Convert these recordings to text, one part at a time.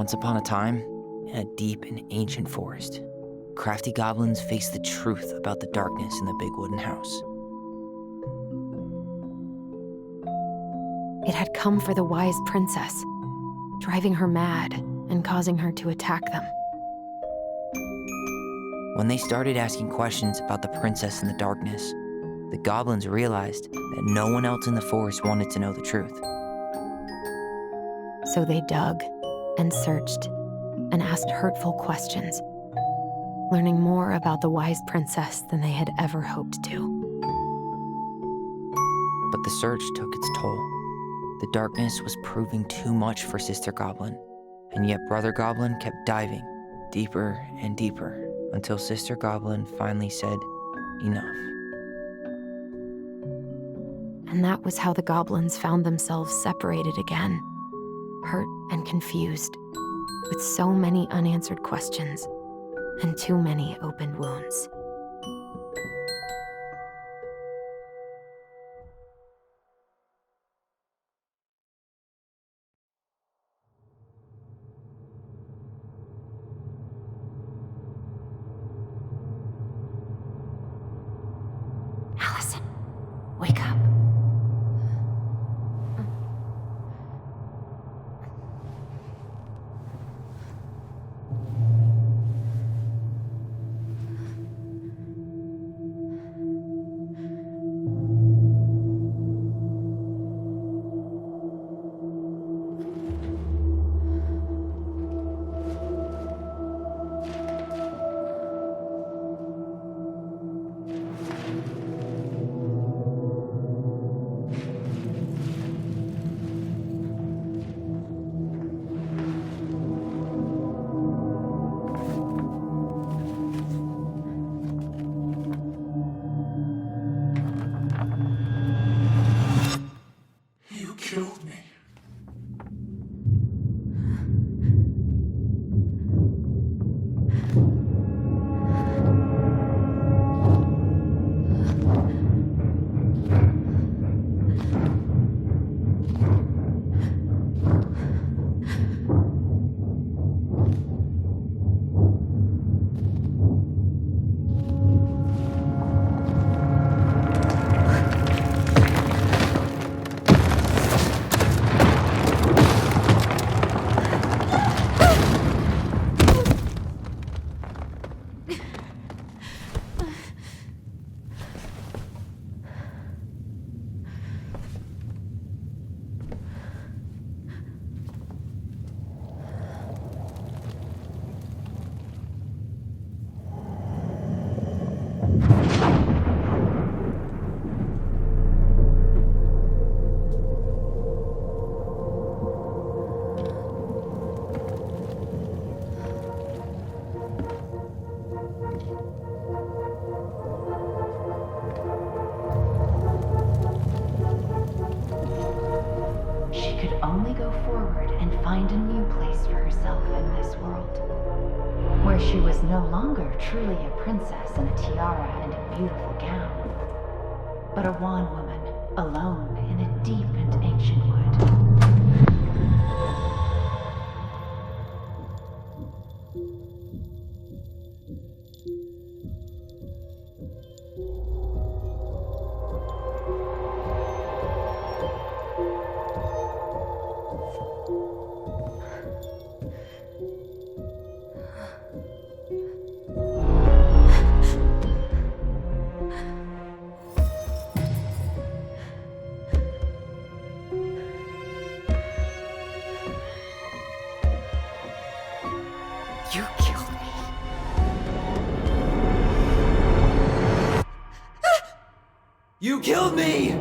Once upon a time, in a deep and ancient forest, crafty goblins faced the truth about the darkness in the big wooden house. It had come for the wise princess, driving her mad and causing her to attack them. When they started asking questions about the princess in the darkness, the goblins realized that no one else in the forest wanted to know the truth. So they dug and searched and asked hurtful questions, learning more about the wise princess than they had ever hoped to. But the search took its toll. The darkness was proving too much for Sister Goblin, and yet Brother Goblin kept diving deeper and deeper until Sister Goblin finally said, "Enough." And that was how the goblins found themselves separated again, hurt and confused, with so many unanswered questions and too many open wounds. Allison, wake up. You killed me. She could only go forward and find a new place for herself in this world, where she was no longer truly a princess in a tiara and a beautiful gown, but a wan woman alone in a deep and ancient wood. You killed me. You killed me!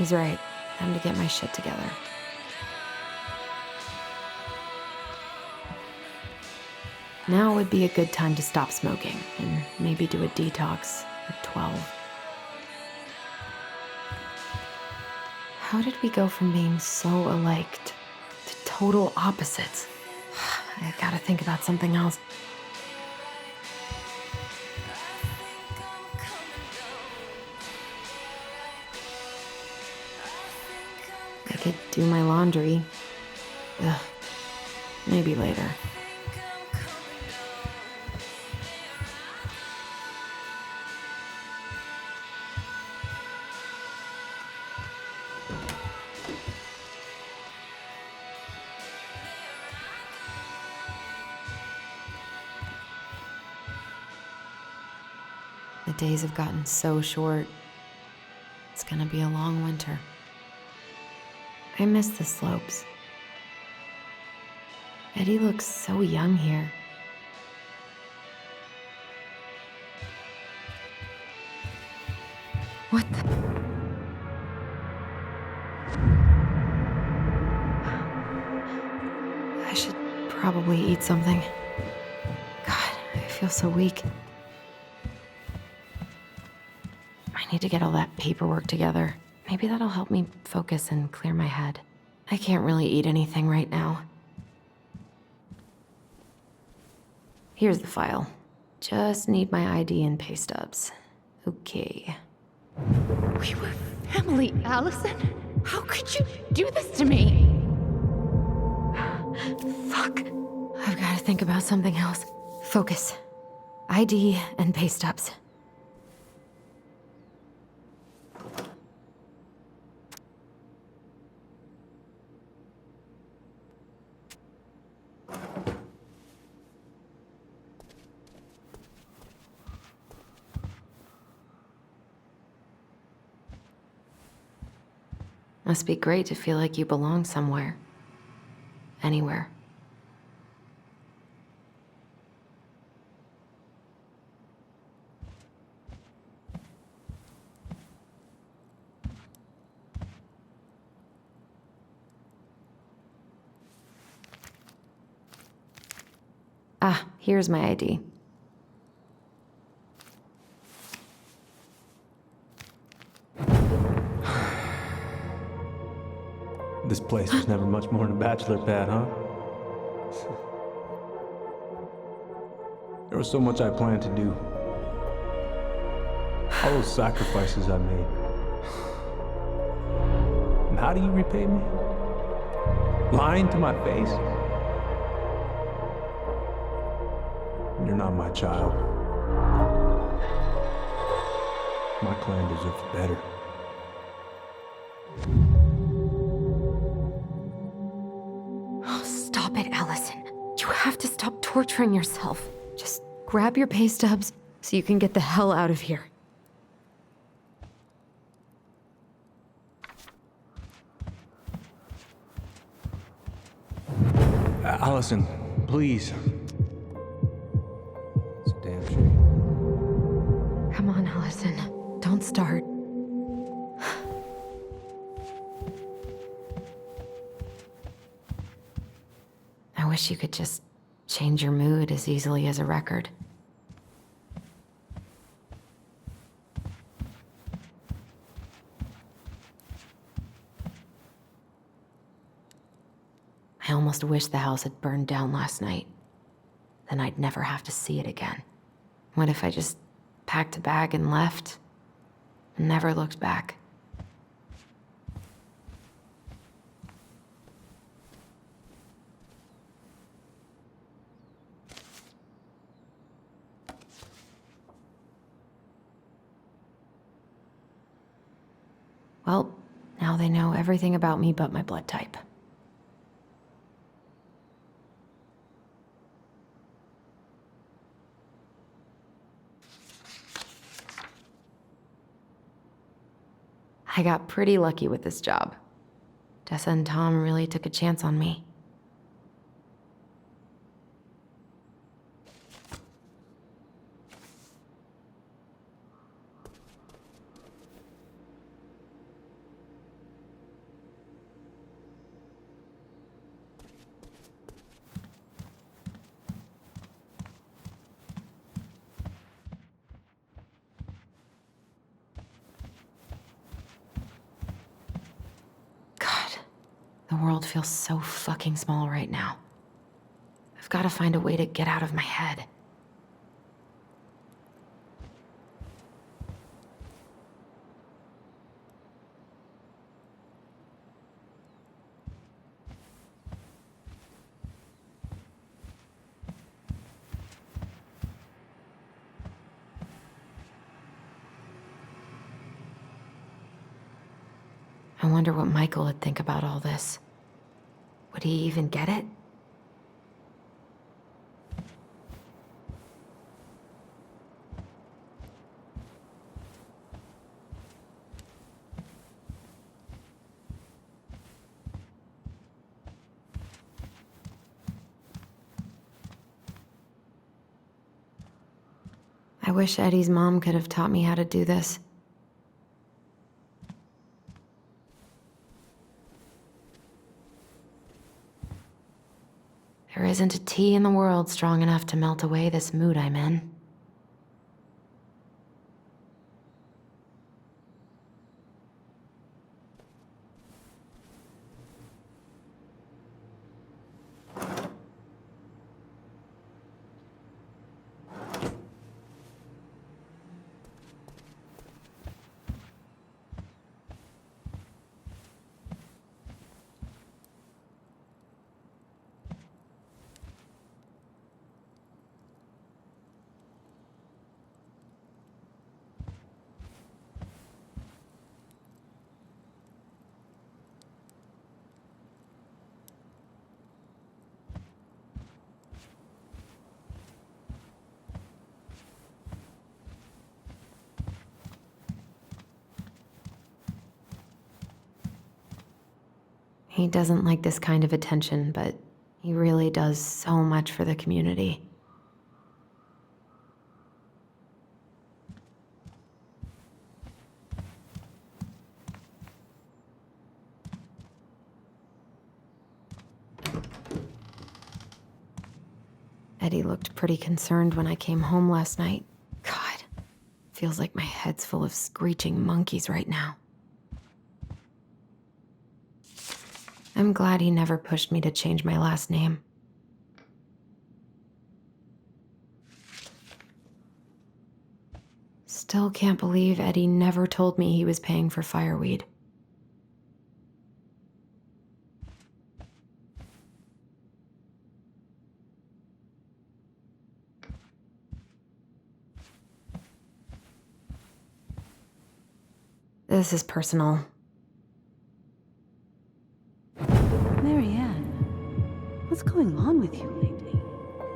He's right. Time to get my shit together. Now would be a good time to stop smoking and maybe do a detox at 12. How did we go from being so alike to total opposites? I gotta think about something else. I could do my laundry. Ugh. Maybe later. The days have gotten so short. It's gonna be a long winter. I miss the slopes. Eddie looks so young here. What the? I should probably eat something. God, I feel so weak. I need to get all that paperwork together. Maybe that'll help me focus and clear my head. I can't really eat anything right now. Here's the file. Just need my ID and pay stubs. Okay. We were family, Allison. How could you do this to me? Fuck. I've got to think about something else. Focus. ID and pay stubs. Must be great to feel like you belong somewhere. Anywhere. Ah, here's my ID. This place was never much more than a bachelor pad, huh? There was so much I planned to do. All those sacrifices I made. And how do you repay me? Lying to my face? You're not my child. My clan deserves better. Stop it, Allison. You have to stop torturing yourself. Just grab your pay stubs so you can get the hell out of here. Allison, please. It's a damn shame. Come on, Allison. Don't start. I wish you could just change your mood as easily as a record. I almost wish the house had burned down last night. Then I'd never have to see it again. What if I just packed a bag and left and never looked back? Well, now they know everything about me but my blood type. I got pretty lucky with this job. Tessa and Tom really took a chance on me. The world feels so fucking small right now. I've got to find a way to get out of my head. I wonder what Michael would think about all this. Would he even get it? I wish Eddie's mom could have taught me how to do this. There isn't a tea in the world strong enough to melt away this mood I'm in. He doesn't like this kind of attention, but he really does so much for the community. Eddie looked pretty concerned when I came home last night. God, feels like my head's full of screeching monkeys right now. I'm glad he never pushed me to change my last name. Still can't believe Eddie never told me he was paying for fireweed. This is personal. Marianne, what's going on with you lately?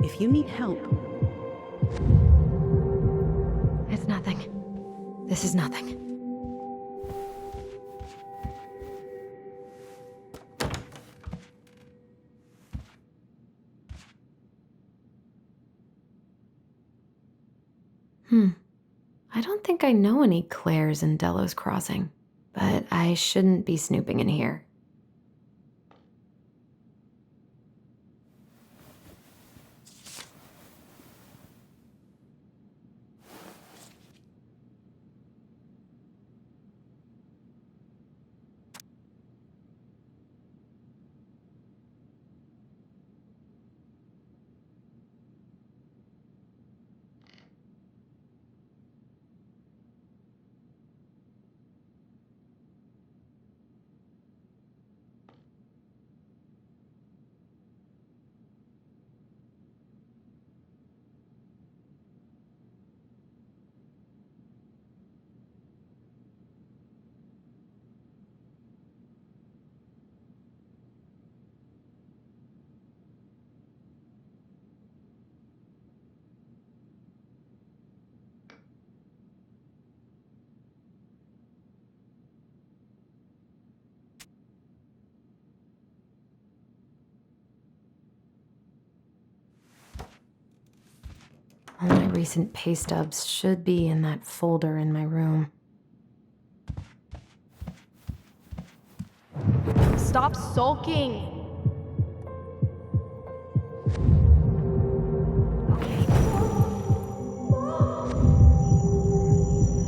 If you need help... It's nothing. This is nothing. I don't think I know any Claires in Delos Crossing, but I shouldn't be snooping in here. All my recent pay stubs should be in that folder in my room. Stop sulking! Okay.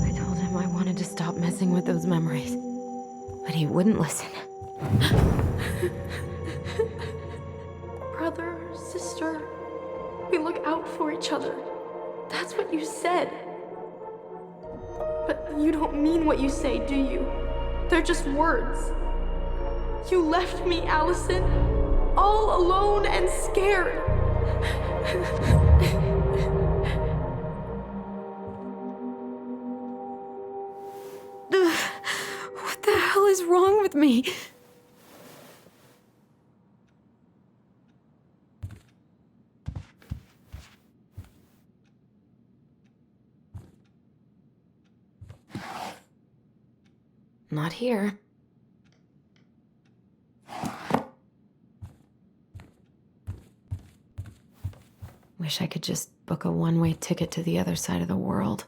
I told him I wanted to stop messing with those memories, but he wouldn't listen. Brother, sister, we look out for each other. That's what you said. But you don't mean what you say, do you? They're just words. You left me, Allison, all alone and scared. What the hell is wrong with me? Not here. Wish I could just book a one-way ticket to the other side of the world.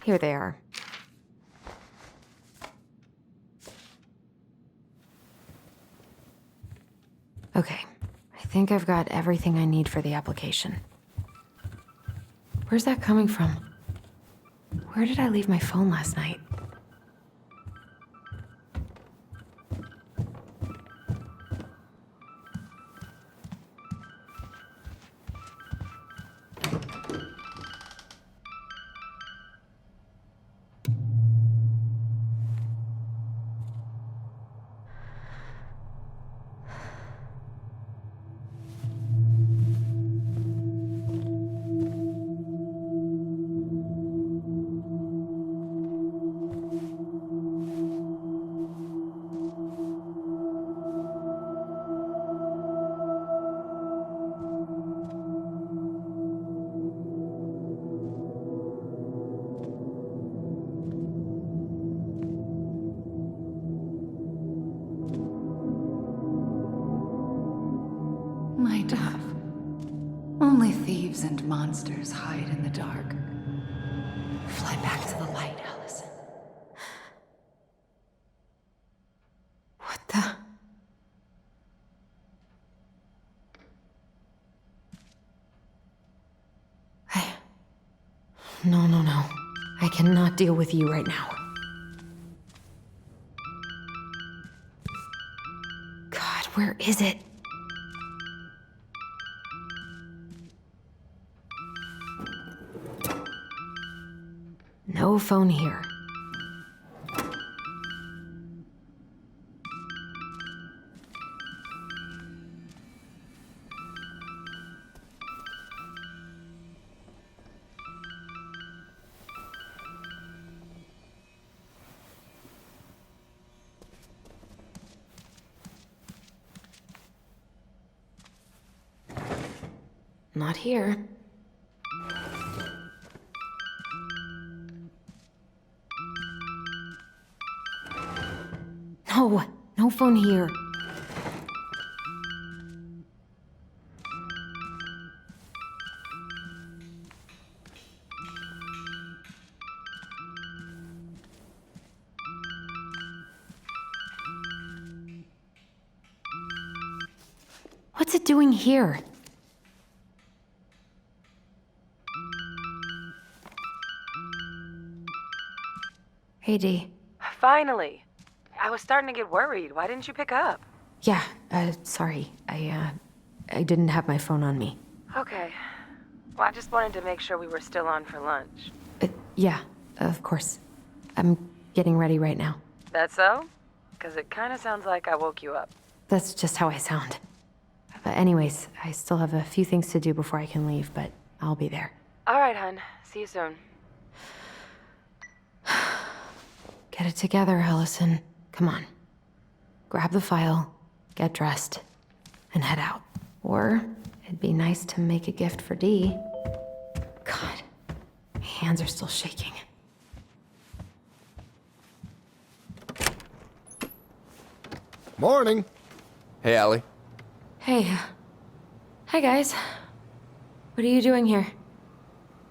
Here they are. Okay, I think I've got everything I need for the application. Where's that coming from? Where did I leave my phone last night? My dove. Only thieves and monsters hide in the dark. Fly back to the light, Allison. What the? No. I cannot deal with you right now. God, where is it? No phone here. Not here. No phone here. What's it doing here? Hey, Dee. Finally. I was starting to get worried. Why didn't you pick up? Yeah, sorry. I didn't have my phone on me. Okay. Well, I just wanted to make sure we were still on for lunch. Yeah, of course. I'm getting ready right now. That so? Because it kind of sounds like I woke you up. That's just how I sound. Anyways, I still have a few things to do before I can leave, but I'll be there. All right, hun. See you soon. Get it together, Allison. Come on. Grab the file, get dressed, and head out. Or it'd be nice to make a gift for Dee. God, my hands are still shaking. Morning. Hey, Allie. Hey. Hi, guys. What are you doing here?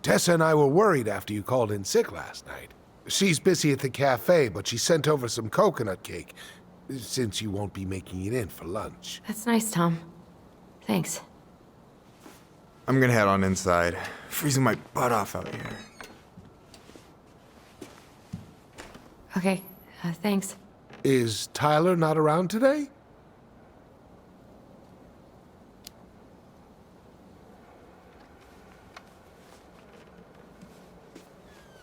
Tessa and I were worried after you called in sick last night. She's busy at the cafe, but she sent over some coconut cake, since you won't be making it in for lunch. That's nice, Tom. Thanks. I'm gonna head on inside. Freezing my butt off out here. Okay, thanks. Is Tyler not around today?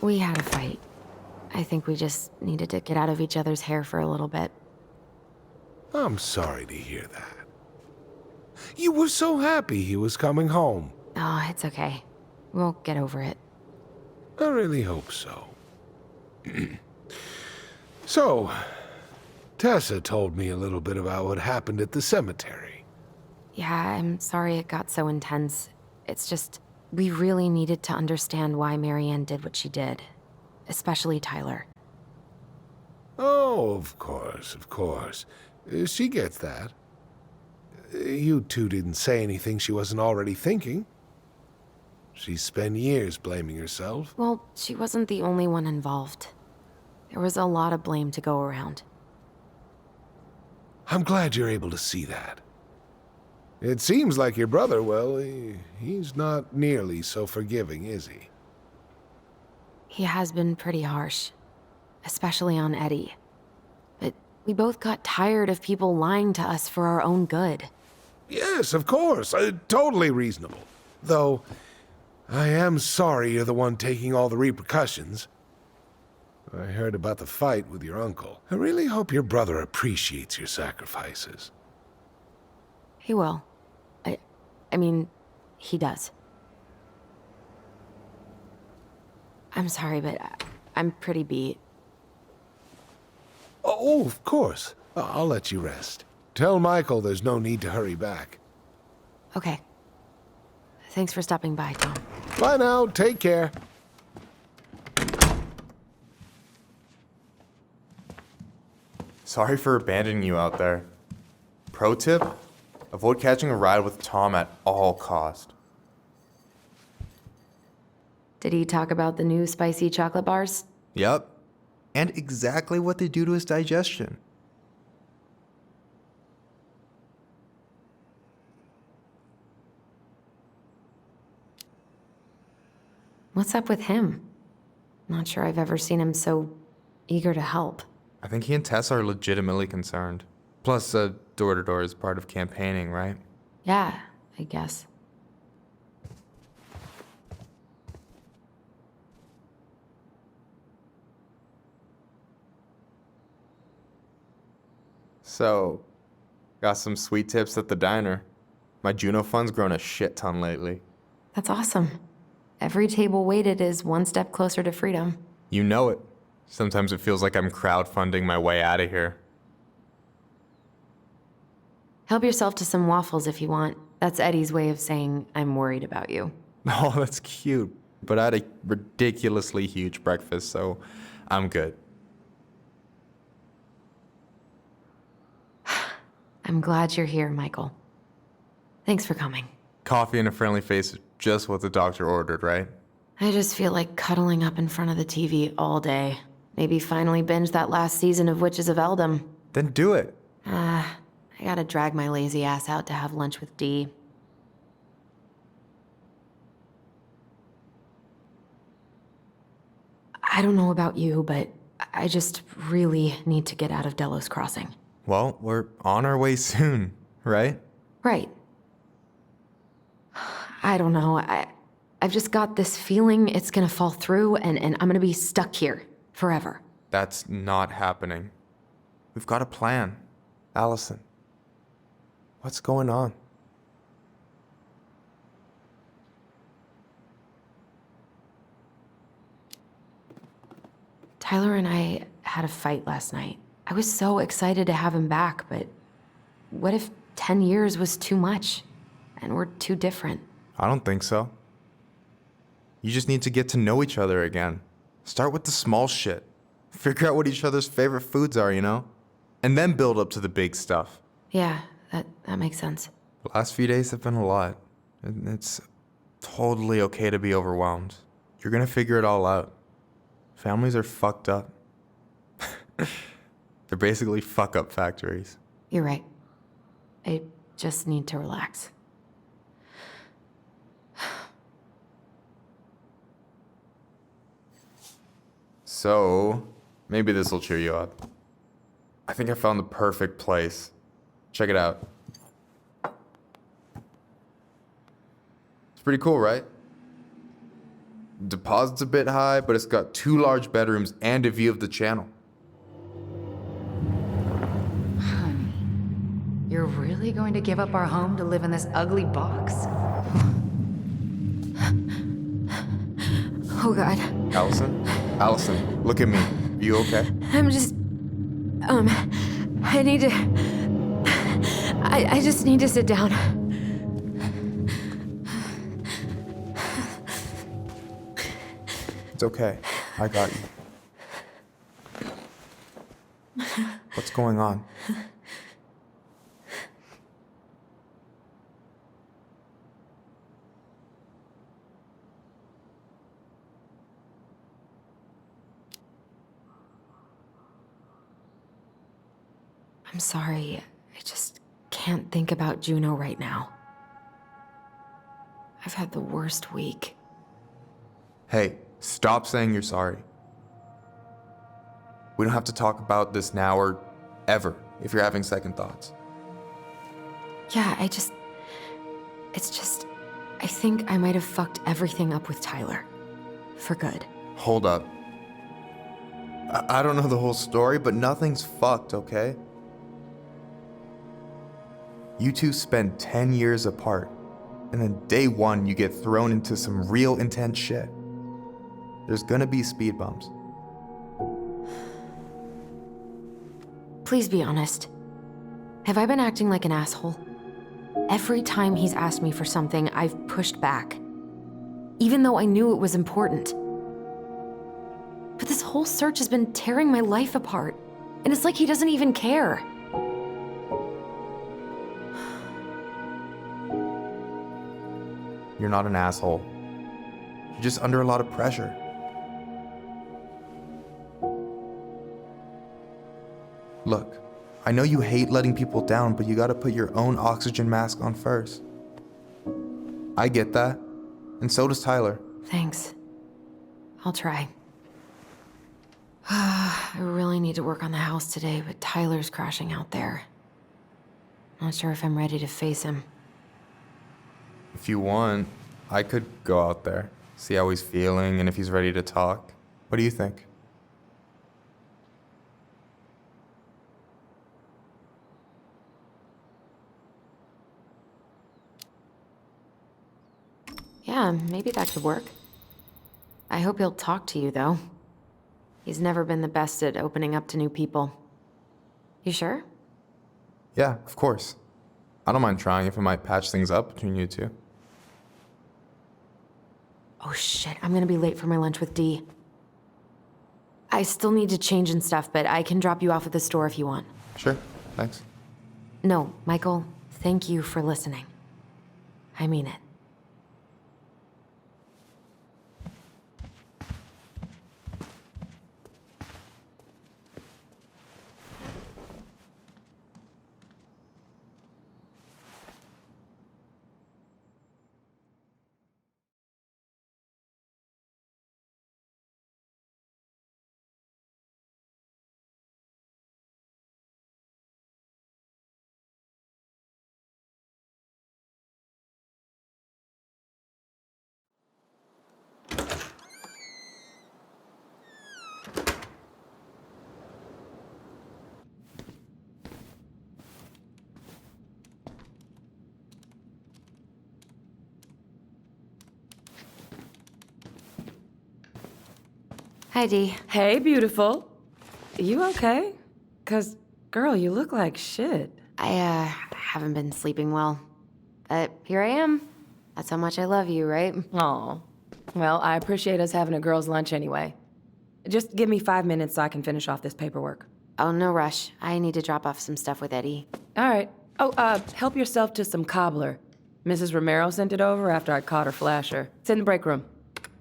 We had a fight. I think we just needed to get out of each other's hair for a little bit. I'm sorry to hear that. You were so happy he was coming home. Oh, it's okay. We'll get over it. I really hope so. So, Tessa told me a little bit about what happened at the cemetery. Yeah, I'm sorry it got so intense. It's just, we really needed to understand why Marianne did what she did. Especially Tyler. Oh, of course, of course. She gets that. You two didn't say anything she wasn't already thinking. She spent years blaming herself. Well, she wasn't the only one involved. There was a lot of blame to go around. I'm glad you're able to see that. It seems like your brother, well, he's not nearly so forgiving, is he? He has been pretty harsh. Especially on Eddie. But we both got tired of people lying to us for our own good. Yes, of course. Totally reasonable. Though, I am sorry you're the one taking all the repercussions. I heard about the fight with your uncle. I really hope your brother appreciates your sacrifices. He will. I mean, he does. I'm sorry, but I'm pretty beat. Oh, of course. I'll let you rest. Tell Michael there's no need to hurry back. Okay. Thanks for stopping by, Tom. Bye now. Take care. Sorry for abandoning you out there. Pro tip? Avoid catching a ride with Tom at all cost. Did he talk about the new spicy chocolate bars? Yep. And exactly what they do to his digestion. What's up with him? Not sure I've ever seen him so eager to help. I think he and Tess are legitimately concerned. Plus, door-to-door is part of campaigning, right? Yeah, I guess. So, got some sweet tips at the diner. My Juno fund's grown a shit ton lately. That's awesome. Every table waited is one step closer to freedom. You know it. Sometimes it feels like I'm crowdfunding my way out of here. Help yourself to some waffles if you want. That's Eddie's way of saying, I'm worried about you. Oh, that's cute. But I had a ridiculously huge breakfast, so I'm good. I'm glad you're here, Michael. Thanks for coming. Coffee and a friendly face is just what the doctor ordered, right? I just feel like cuddling up in front of the TV all day. Maybe finally binge that last season of Witches of Eldom. Then do it. I gotta drag my lazy ass out to have lunch with Dee. I don't know about you, but I just really need to get out of Delos Crossing. Well, we're on our way soon, right? Right. I don't know. I've just got this feeling it's gonna fall through and I'm gonna be stuck here forever. That's not happening. We've got a plan. Allison, what's going on? Tyler and I had a fight last night. I was so excited to have him back, but what if 10 years was too much and we're too different? I don't think so. You just need to get to know each other again. Start with the small shit. Figure out what each other's favorite foods are, you know? And then build up to the big stuff. Yeah, that makes sense. The last few days have been a lot. And it's totally okay to be overwhelmed. You're gonna figure it all out. Families are fucked up. They're basically fuck-up factories. You're right. I just need to relax. So, Maybe this will cheer you up. I think I found the perfect place. Check it out. It's pretty cool, right? Deposit's a bit high, but it's got 2 large bedrooms and a view of the channel. Honey, you're really going to give up our home to live in this ugly box? Oh God. Allison? Allison, look at me. You okay? I'm just. I need to. I just need to sit down. It's okay. I got you. What's going on? I'm sorry. I just can't think about Juno right now. I've had the worst week. Hey, stop saying you're sorry. We don't have to talk about this now or ever if you're having second thoughts. Yeah, I think I might have fucked everything up with Tyler. For good. Hold up. I don't know the whole story, but nothing's fucked, okay? You two spend 10 years apart, and then day one you get thrown into some real intense shit. There's gonna be speed bumps. Please be honest. Have I been acting like an asshole? Every time he's asked me for something, I've pushed back. Even though I knew it was important. But this whole search has been tearing my life apart. And it's like he doesn't even care. You're not an asshole. You're just under a lot of pressure. Look, I know you hate letting people down, but you gotta put your own oxygen mask on first. I get that, and so does Tyler. Thanks. I'll try. I really need to work on the house today, but Tyler's crashing out there. Not sure if I'm ready to face him. If you want, I could go out there, see how he's feeling, and if he's ready to talk. What do you think? Yeah, maybe that could work. I hope he'll talk to you, though. He's never been the best at opening up to new people. You sure? Yeah, of course. I don't mind trying if it might patch things up between you two. Oh shit, I'm gonna be late for my lunch with Dee. I still need to change and stuff, but I can drop you off at the store if you want. Sure, thanks. No, Michael, thank you for listening. I mean it. Hi, Dee. Hey, beautiful. You okay? 'Cause, girl, you look like shit. I haven't been sleeping well. But here I am. That's how much I love you, right? Aw. Well, I appreciate us having a girls' lunch anyway. Just give me 5 minutes so I can finish off this paperwork. Oh, no rush. I need to drop off some stuff with Eddie. All right. Oh, help yourself to some cobbler. Mrs. Romero sent it over after I caught her flasher. It's in the break room.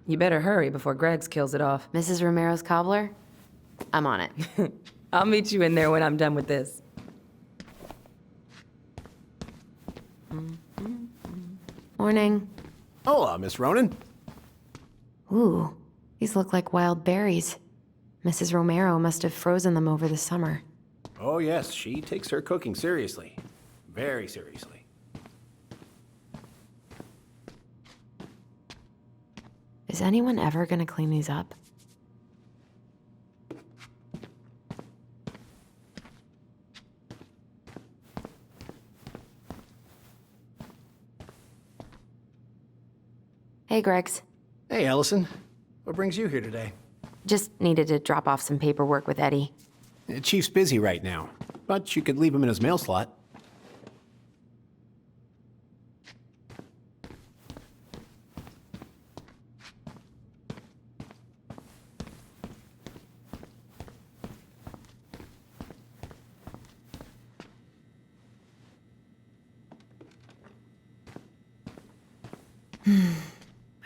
You better hurry before Greggs kills it off. Mrs. Romero's cobbler? I'm on it. I'll meet you in there when I'm done with this. Morning. Hola, Miss Ronan. Ooh, these look like wild berries. Mrs. Romero must have frozen them over the summer. Oh, yes, she takes her cooking seriously. Very seriously. Is anyone ever gonna clean these up? Hey, Greggs. Hey, Allison. What brings you here today? Just needed to drop off some paperwork with Eddie. Chief's busy right now, but you could leave him in his mail slot.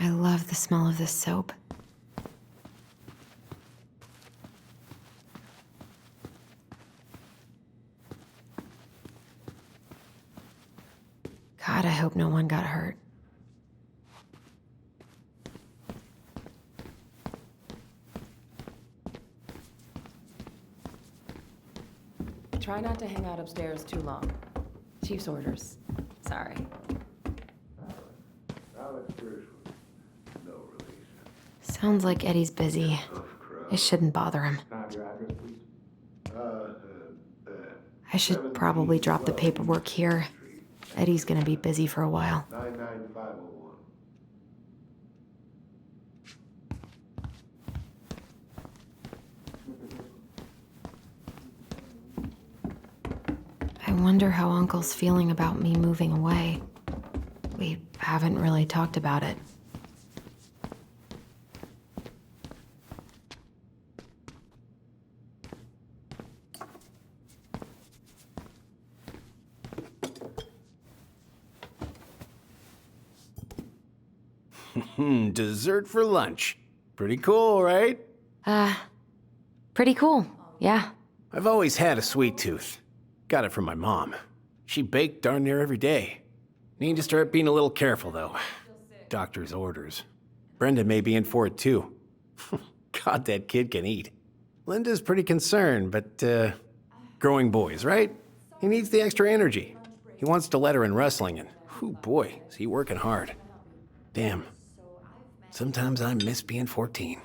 I love the smell of this soap. God, I hope no one got hurt. Try not to hang out upstairs too long. Chief's orders. Sorry. Sounds like Eddie's busy. I shouldn't bother him. I should probably drop the paperwork here. Eddie's gonna be busy for a while. 99501. I wonder how Uncle's feeling about me moving away. We haven't really talked about it. Dessert for lunch. Pretty cool, right? Pretty cool, yeah. I've always had a sweet tooth. Got it from my mom. She baked darn near every day. Need to start being a little careful, though. Doctor's orders. Brenda may be in for it, too. God, that kid can eat. Linda's pretty concerned, but, growing boys, right? He needs the extra energy. He wants to let her in wrestling, and, whew, boy, is he working hard. Damn. Sometimes I miss being 14.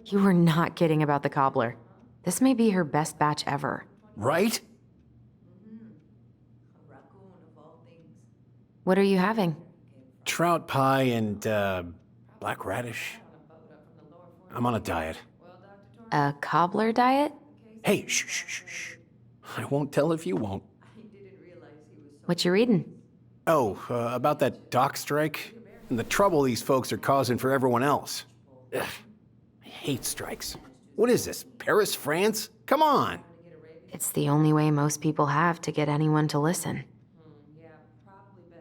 You were not kidding about the cobbler. This may be her best batch ever. Right? What are you having? Trout pie and, black radish. I'm on a diet. A cobbler diet? Hey, shh, shh, shh, shh. I won't tell if you won't. What you reading? Oh, about that dock strike and the trouble these folks are causing for everyone else. Ugh, I hate strikes. What is this, Paris, France? Come on. It's the only way most people have to get anyone to listen.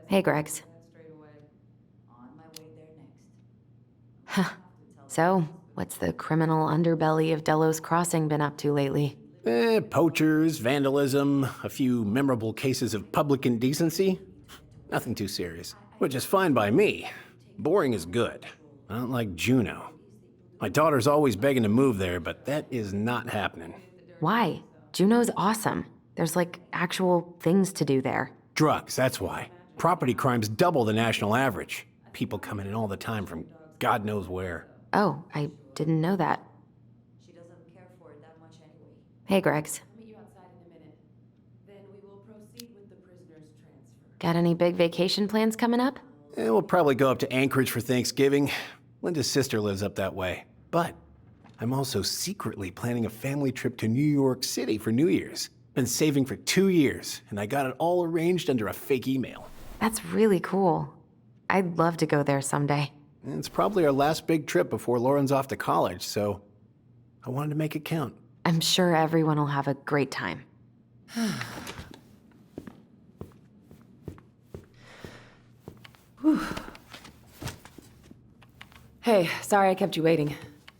Hey, Greggs. Huh. So, what's the criminal underbelly of Delos Crossing been up to lately? Poachers, vandalism, a few memorable cases of public indecency. Nothing too serious, which is fine by me. Boring is good. Not like Juneau. My daughter's always begging to move there, but that is not happening. Why? Juneau's awesome. There's like actual things to do there. Drugs, that's why. Property crime's double the national average. People coming in all the time from God knows where. Oh, I didn't know that. Hey, Greggs. Got any big vacation plans coming up? We'll probably go up to Anchorage for Thanksgiving. Linda's sister lives up that way. But I'm also secretly planning a family trip to New York City for New Year's. Been saving for 2 years, and I got it all arranged under a fake email. That's really cool. I'd love to go there someday. It's probably our last big trip before Lauren's off to college, so I wanted to make it count. I'm sure everyone will have a great time. Hey, sorry I kept you waiting.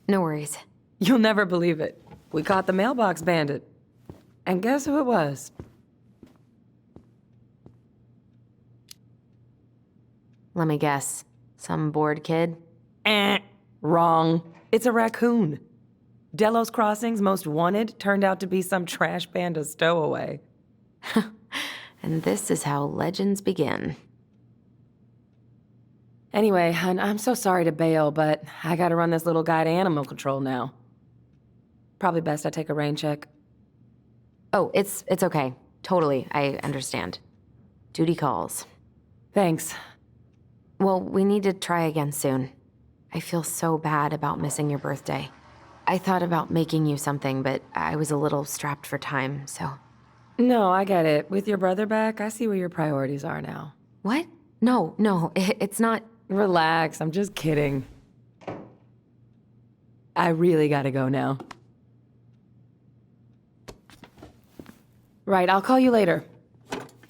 No worries. You'll never believe it. We caught the mailbox bandit. And guess who it was? Let me guess. Some bored kid? Wrong. It's a raccoon. Delos Crossing's most wanted turned out to be some trash panda stowaway. And this is how legends begin. Anyway, I'm so sorry to bail, but I gotta run this little guy to animal control now. Probably best I take a rain check. Oh, it's okay. Totally, I understand. Duty calls. Thanks. Well, we need to try again soon. I feel so bad about missing your birthday. I thought about making you something, but I was a little strapped for time, so... No, I get it. With your brother back, I see where your priorities are now. What? No, it's not... Relax, I'm just kidding. I really gotta go now. Right, I'll call you later.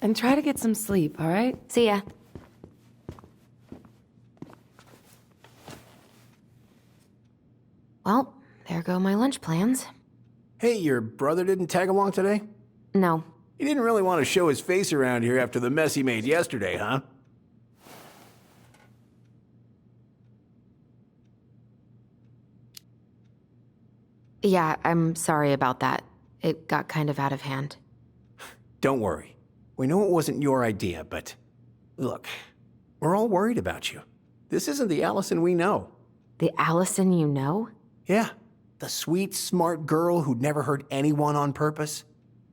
And try to get some sleep, all right? See ya. Well, there go my lunch plans. Hey, your brother didn't tag along today? No. He didn't really want to show his face around here after the mess he made yesterday, huh? Yeah, I'm sorry about that. It got kind of out of hand. Don't worry. We know it wasn't your idea, but... Look, we're all worried about you. This isn't the Allison we know. The Allison you know? Yeah. The sweet, smart girl who'd never hurt anyone on purpose.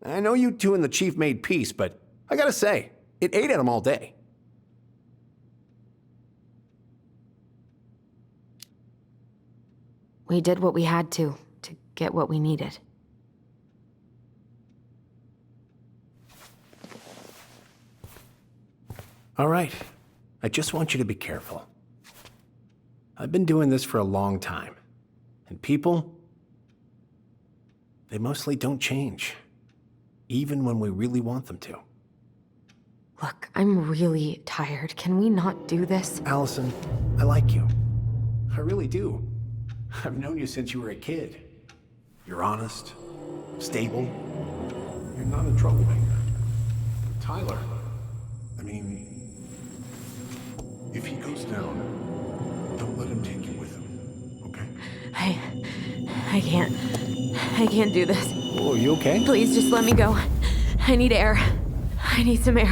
I know you two and the Chief made peace, but I gotta say, it ate at him all day. We did what we had to get what we needed. All right. I just want you to be careful. I've been doing this for a long time. And people, they mostly don't change. Even when we really want them to. Look, I'm really tired. Can we not do this? Allison, I like you. I really do. I've known you since you were a kid. You're honest, stable. You're not a troublemaker. Tyler, I mean, if he goes down, don't let him take you with him, okay? I can't do this. Oh, you okay? Please just let me go. I need air. I need some air.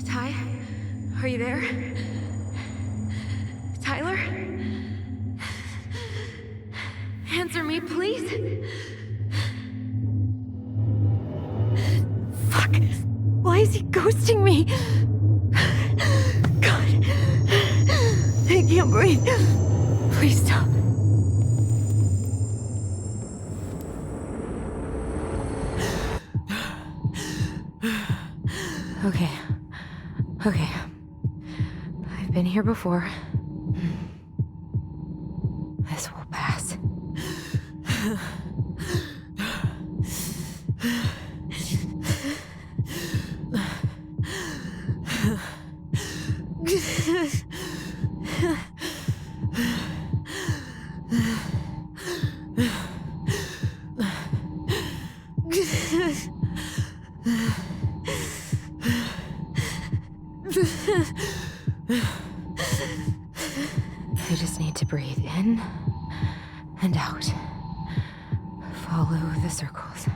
Ty? Are you there? Tyler? Answer me, please. Fuck. Why is he ghosting me? God. I can't breathe. Please stop. Okay. I've been here before. This will pass. I just need to breathe in and out. Follow the circles.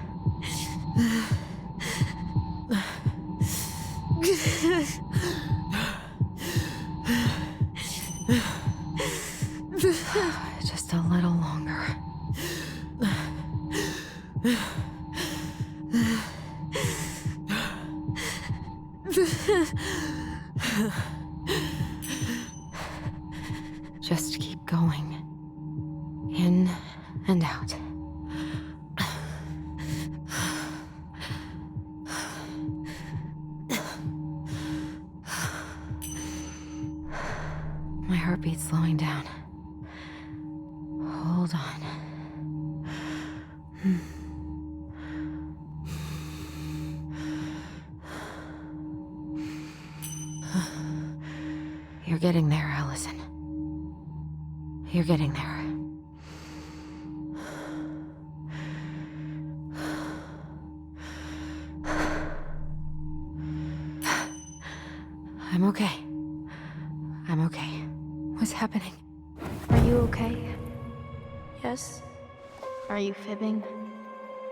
Just a little longer. Just keep going. In and out. My heartbeat's slowing down. Hold on. You're getting there, Allison. You're getting there. I'm okay. I'm okay. What's happening? Are you okay? Yes? Are you fibbing?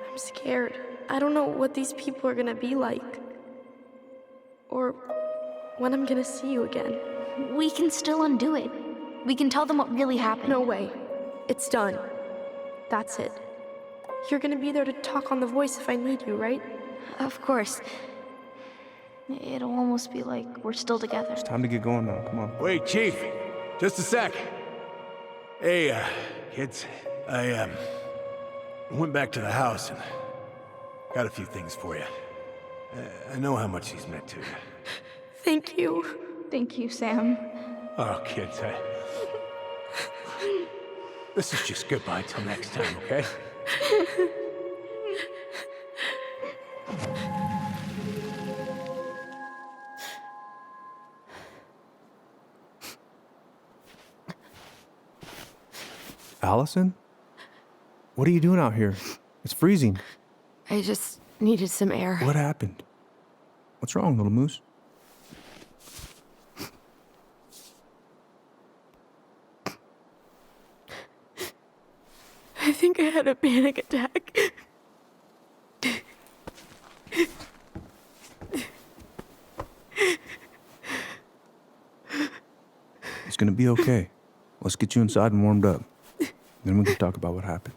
I'm scared. I don't know what these people are gonna be like. Or when I'm gonna see you again. We can still undo it. We can tell them what really happened. No way. It's done. That's it. You're gonna be there to talk on the voice if I need you, right? Of course. It'll almost be like we're still together. It's time to get going now. Come on. Wait, Chief. Just a sec. Hey, kids. I went back to the house and got a few things for you. I know how much these meant to you. Thank you. Thank you, Sam. Oh, kids, this is just goodbye till next time, okay? Allison? What are you doing out here? It's freezing. I just needed some air. What happened? What's wrong, little moose? I think I had a panic attack. It's gonna be okay. Let's get you inside and warmed up. Then we can talk about what happened.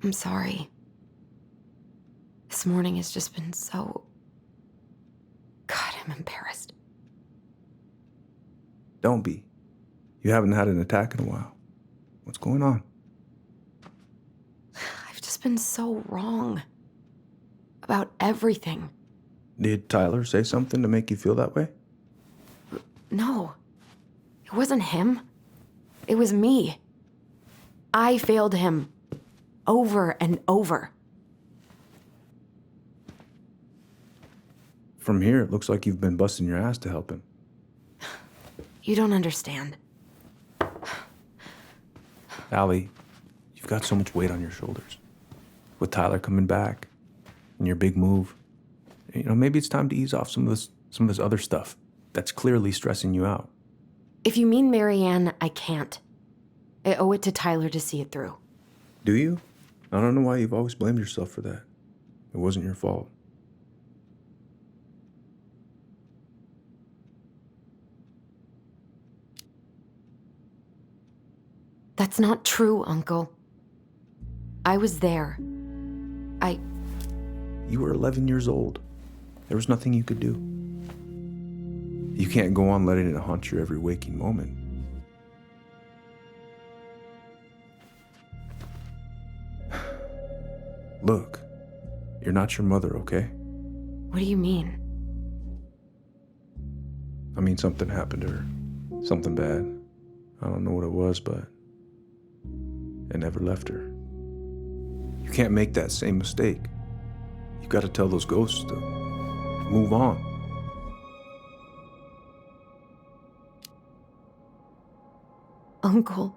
I'm sorry. This morning has just been so... God, I'm embarrassed. Don't be. You haven't had an attack in a while. What's going on? I've just been so wrong. About everything. Did Tyler say something to make you feel that way? No. It wasn't him. It was me. I failed him. Over and over. From here, it looks like you've been busting your ass to help him. You don't understand. Allie, you've got so much weight on your shoulders. With Tyler coming back, and your big move, maybe it's time to ease off some of this other stuff that's clearly stressing you out. If you mean Marianne, I can't. I owe it to Tyler to see it through. Do you? I don't know why you've always blamed yourself for that. It wasn't your fault. That's not true, Uncle. I was there. You were 11 years old. There was nothing you could do. You can't go on letting it haunt your every waking moment. Look, you're not your mother, okay? What do you mean? I mean, something happened to her. Something bad. I don't know what it was, but it never left her. You can't make that same mistake. You gotta tell those ghosts to move on. Uncle.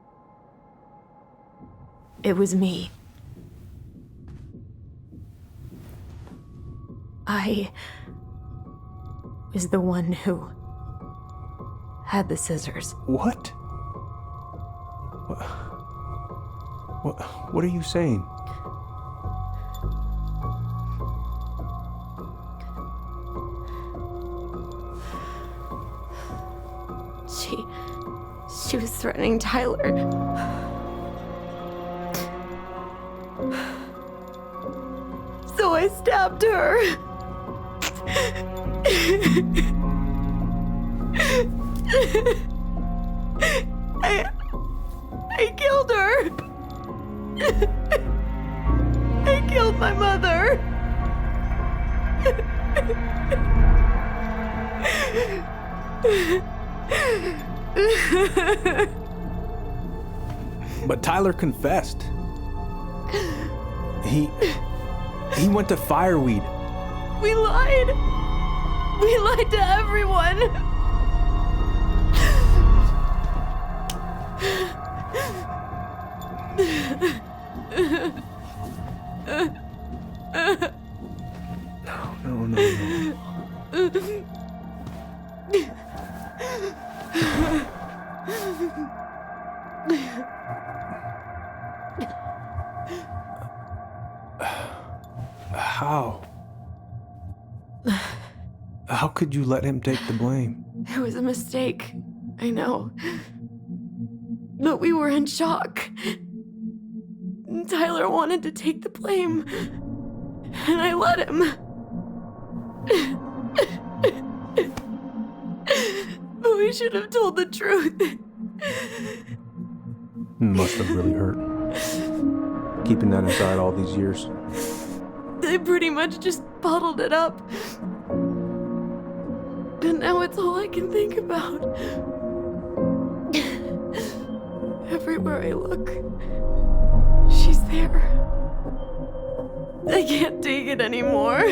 It was me. I was the one who had the scissors. What? What are you saying? She was threatening Tyler. So I stabbed her. I killed her. I killed my mother. But Tyler confessed. He went to Fireweed. We lied. We lied to everyone. No. How? How could you let him take the blame? It was a mistake. I know. But we were in shock. Tyler wanted to take the blame. And I let him. But we should have told the truth. Must have really hurt. Keeping that inside all these years. They pretty much just bottled it up. And now it's all I can think about. Everywhere I look, she's there. I can't take it anymore.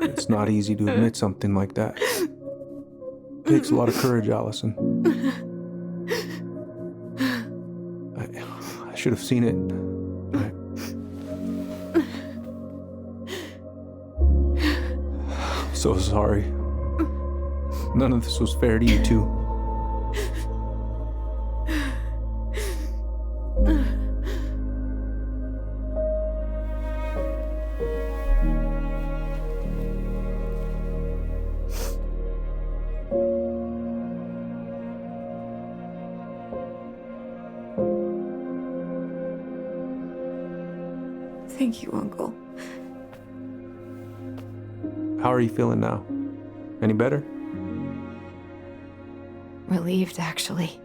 It's not easy to admit something like that. It takes a lot of courage, Allison. I should have seen it. I'm so sorry. None of this was fair to you two. Thank you, Uncle. How are you feeling now? Any better? Relieved, actually.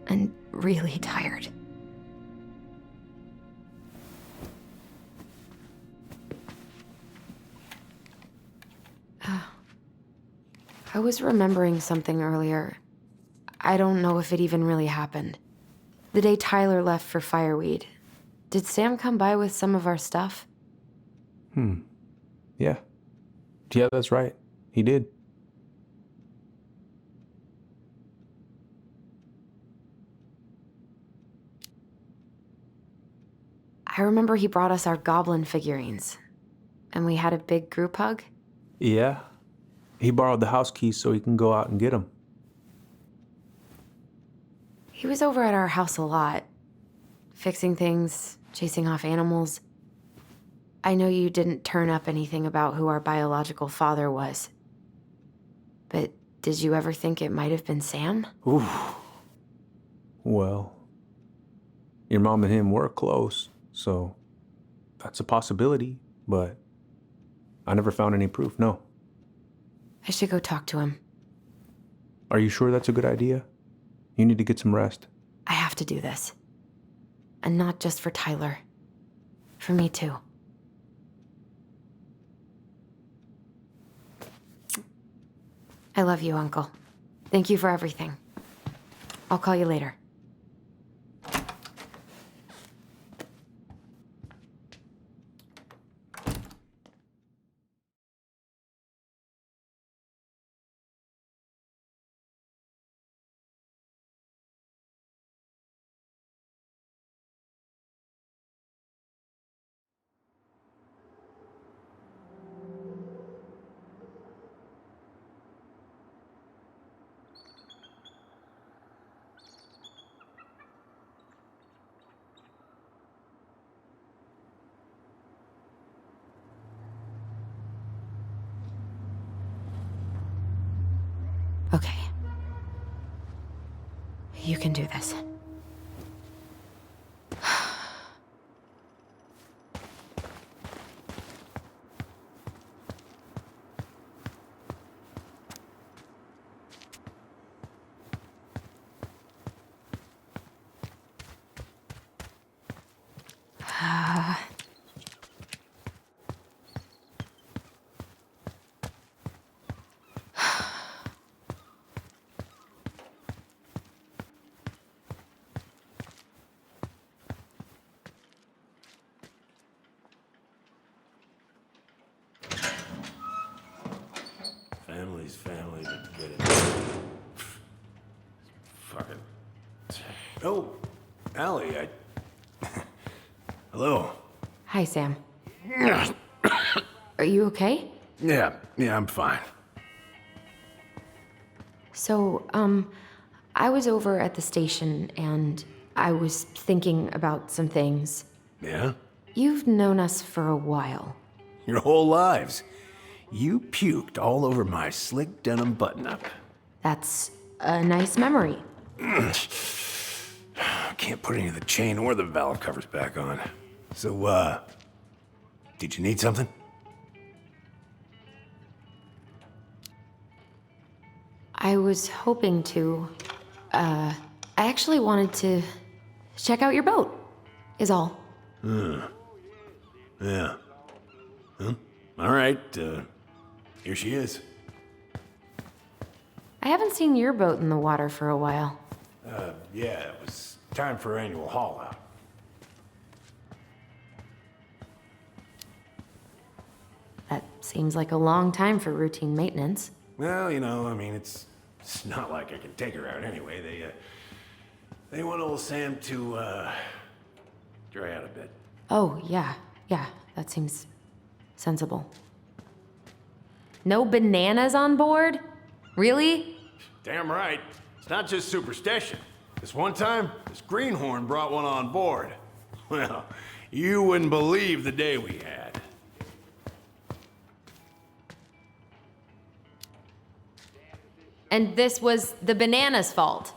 And really tired. I was remembering something earlier. I don't know if it even really happened. The day Tyler left for Fireweed, did Sam come by with some of our stuff? Yeah. Yeah, that's right. He did. I remember he brought us our goblin figurines. And we had a big group hug. Yeah. He borrowed the house keys so he can go out and get them. He was over at our house a lot. Fixing things, chasing off animals. I know you didn't turn up anything about who our biological father was. But did you ever think it might have been Sam? Ooh. Well, your mom and him were close, so that's a possibility, but I never found any proof, no. I should go talk to him. Are you sure that's a good idea? You need to get some rest. I have to do this. And not just for Tyler. For me, too. I love you, Uncle. Thank you for everything. I'll call you later. Okay. You can do this. Oh, Allie, Hello. Hi, Sam. Are you okay? Yeah, I'm fine. So, I was over at the station and I was thinking about some things. Yeah? You've known us for a while. Your whole lives. You puked all over my slick denim button-up. That's a nice memory. Can't put any of the chain or the valve covers back on. So, did you need something? I was hoping to. I actually wanted to check out your boat, is all. Yeah. Huh? All right, here she is. I haven't seen your boat in the water for a while. Yeah, it was time for our annual haul out. That seems like a long time for routine maintenance. Well, you know, I mean, it's not like I can take her out anyway. They want old Sam to, dry out a bit. Oh, yeah, that seems sensible. No bananas on board? Really? Damn right. It's not just superstition. This one time, this greenhorn brought one on board. Well, you wouldn't believe the day we had. And this was the banana's fault.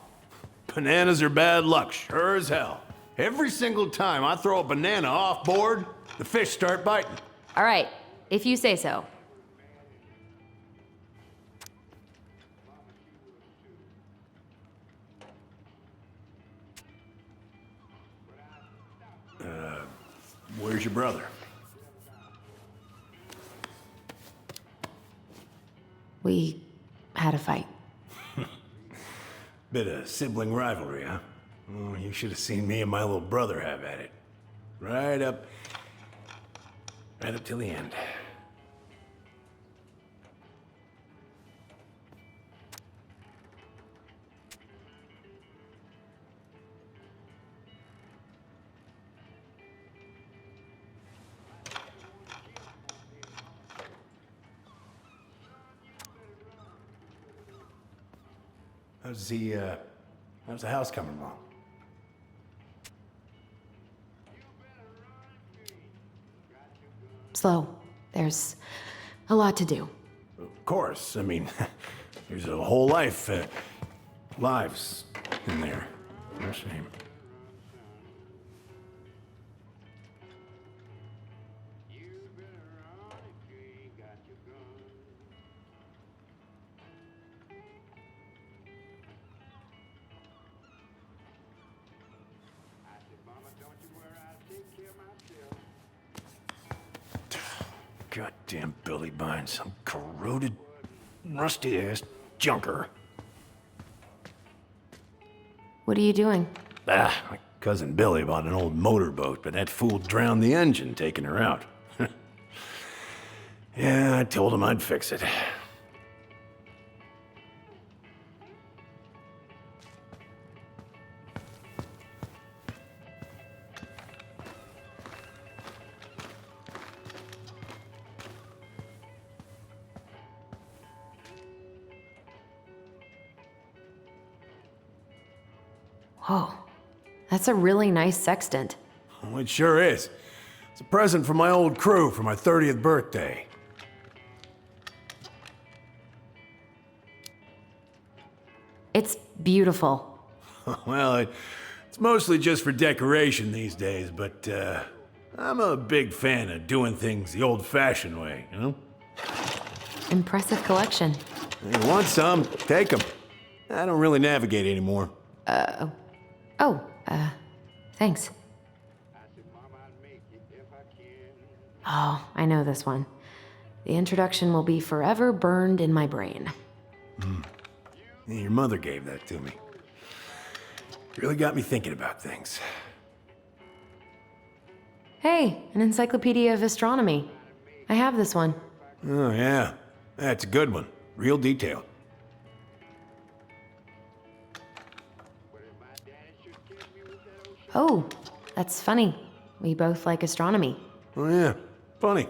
Bananas are bad luck, sure as hell. Every single time I throw a banana off board, the fish start biting. All right, if you say so. Where's your brother? We had a fight. Bit of sibling rivalry, huh? Oh, you should have seen me and my little brother have at it. Right up till the end. How's the house coming along? Slow. There's a lot to do. Of course. I mean, there's a whole lives in there. No shame. Goddamn Billy Bynes, some corroded, rusty-ass junker. What are you doing? My cousin Billy bought an old motorboat, but that fool drowned the engine taking her out. Yeah, I told him I'd fix it. Whoa, that's a really nice sextant. Oh, it sure is. It's a present from my old crew for my 30th birthday. It's beautiful. Well, it's mostly just for decoration these days, but I'm a big fan of doing things the old-fashioned way, you know? Impressive collection. You want some? Take them. I don't really navigate anymore. Thanks. Oh, I know this one. The introduction will be forever burned in my brain. Yeah, your mother gave that to me. Really got me thinking about things. Hey, an encyclopedia of astronomy. I have this one. Oh, yeah. That's a good one. Real detailed. Oh, that's funny. We both like astronomy. Oh yeah, funny.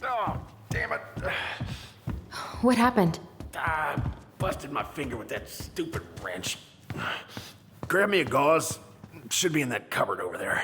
Oh, damn it. What happened? I busted my finger with that stupid wrench. Grab me a gauze. Should be in that cupboard over there.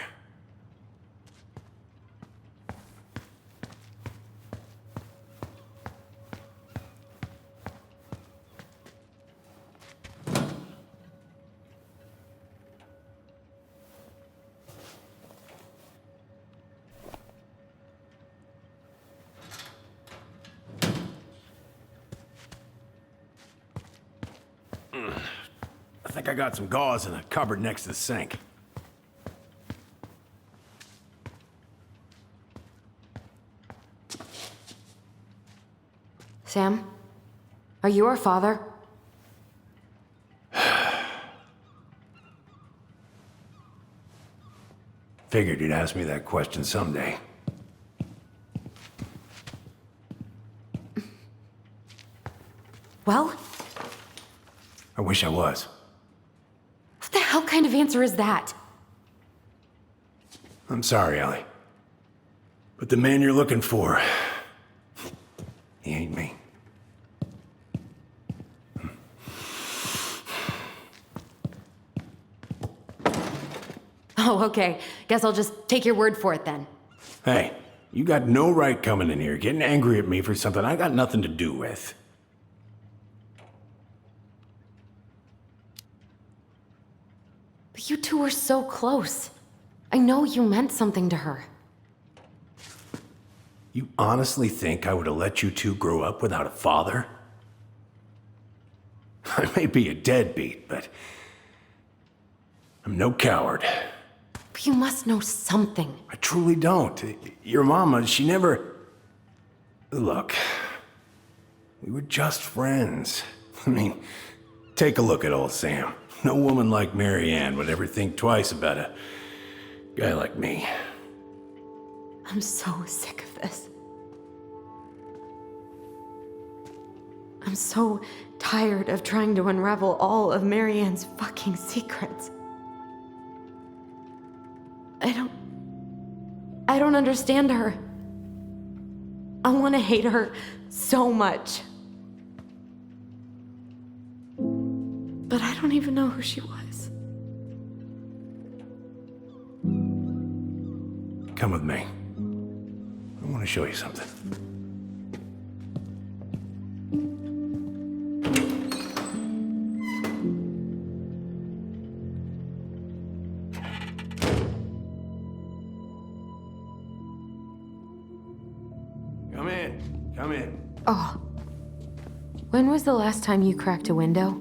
I think I got some gauze in a cupboard next to the sink. Sam? Are you our father? Figured you'd ask me that question someday. Well? I wish I was. What the hell kind of answer is that? I'm sorry, Ellie. But the man you're looking for, he ain't me. Oh, okay. Guess I'll just take your word for it then. Hey, you got no right coming in here getting angry at me for something I got nothing to do with. But you two were so close. I know you meant something to her. You honestly think I would have let you two grow up without a father? I may be a deadbeat, but I'm no coward. But you must know something. I truly don't. Your mama, she never... Look, we were just friends. I mean, take a look at old Sam. No woman like Mary Ann would ever think twice about a guy like me. I'm so sick of this. I'm so tired of trying to unravel all of Mary Ann's fucking secrets. I don't understand her. I want to hate her so much. But I don't even know who she was. Come with me. I want to show you something. Come in. Come in. Oh. When was the last time you cracked a window?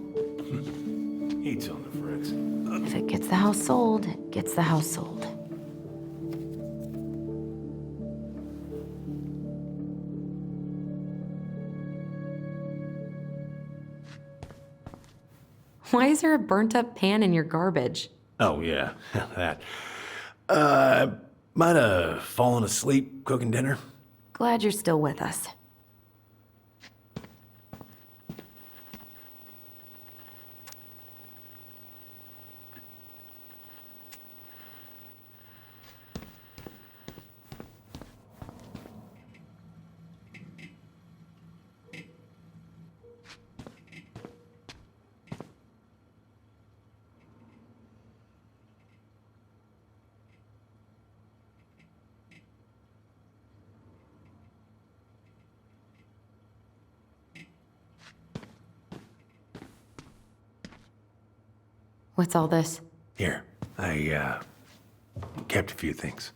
Heat's on the fritz. If it gets the house sold, it gets the house sold. Why is there a burnt-up pan in your garbage? Oh, yeah, that. Might have fallen asleep cooking dinner. Glad you're still with us. What's all this? Here, I kept a few things.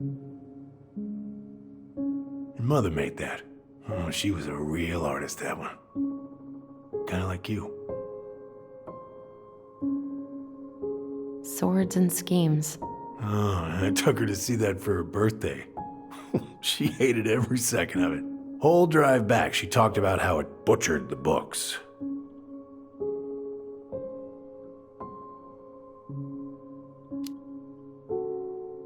Your mother made that. Oh, she was a real artist, that one. Kind of like you. Swords and schemes. Oh, I took her to see that for her birthday. She hated every second of it. Whole drive back, she talked about how it butchered the books.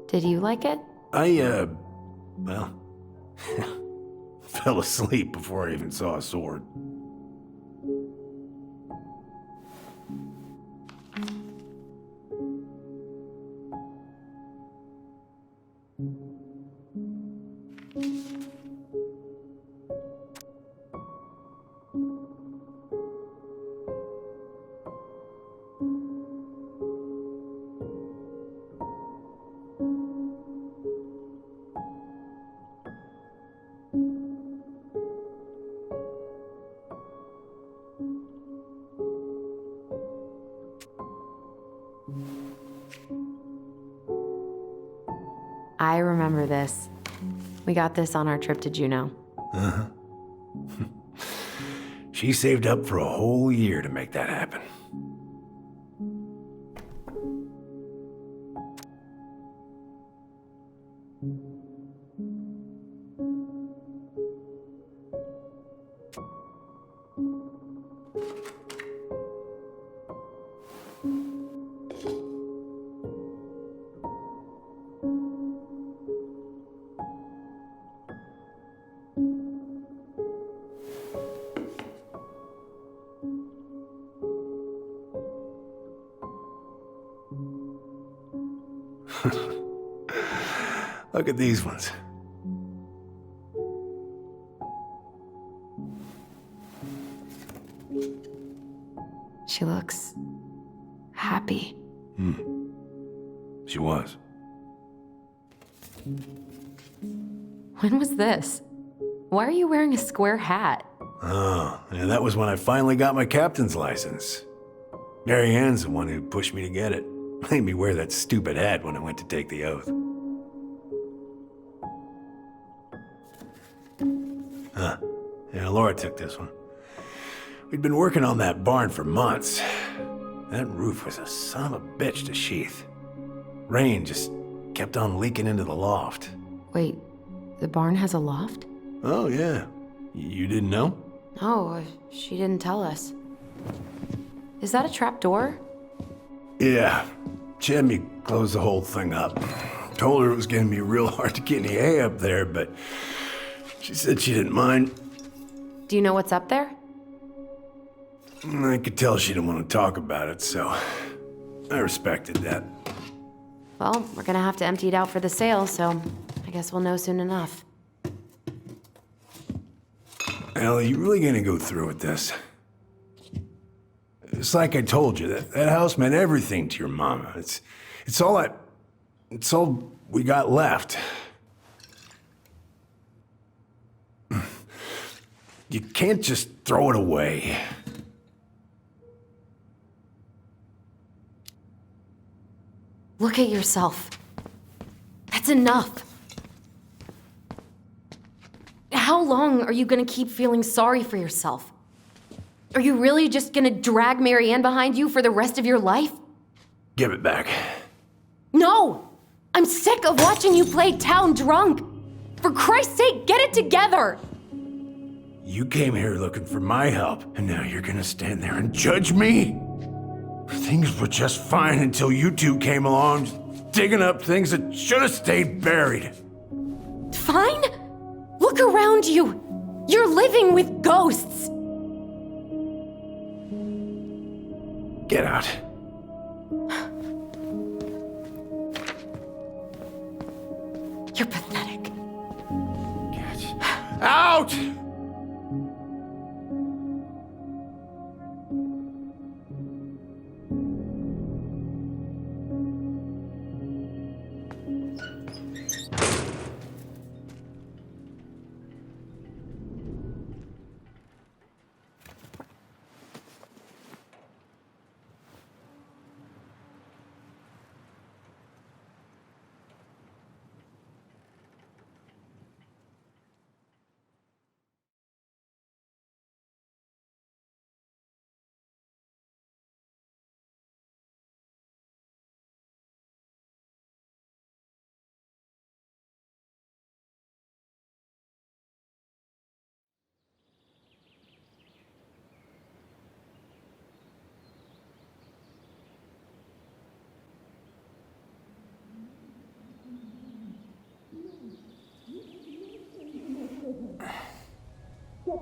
Did you like it? Well, fell asleep before I even saw a sword. I remember this. We got this on our trip to Juneau. Uh-huh. She saved up for a whole year to make that happen. Look at these ones. She looks happy. She was. When was this? Why are you wearing a square hat? Oh, yeah, that was when I finally got my captain's license. Mary Ann's the one who pushed me to get it. Made me wear that stupid hat when I went to take the oath. Huh. Yeah, Laura took this one. We'd been working on that barn for months. That roof was a son of a bitch to sheath. Rain just kept on leaking into the loft. Wait, the barn has a loft? Oh, yeah. You didn't know? No, she didn't tell us. Is that a trap door? Yeah. She had me close the whole thing up. Told her it was gonna be real hard to get any hay up there, but she said she didn't mind. Do you know what's up there? I could tell she didn't want to talk about it, so I respected that. Well, we're gonna have to empty it out for the sale, so I guess we'll know soon enough. Ellie, you really gonna go through with this? It's like I told you, that house meant everything to your mama. It's all we got left. You can't just throw it away. Look at yourself. That's enough. How long are you gonna keep feeling sorry for yourself? Are you really just gonna drag Mary Ann behind you for the rest of your life? Give it back. No! I'm sick of watching you play town drunk. For Christ's sake, get it together! You came here looking for my help, and now you're gonna stand there and judge me? Things were just fine until you two came along, digging up things that should have stayed buried. Fine? Look around you. You're living with ghosts. Get out. You're pathetic. Get out!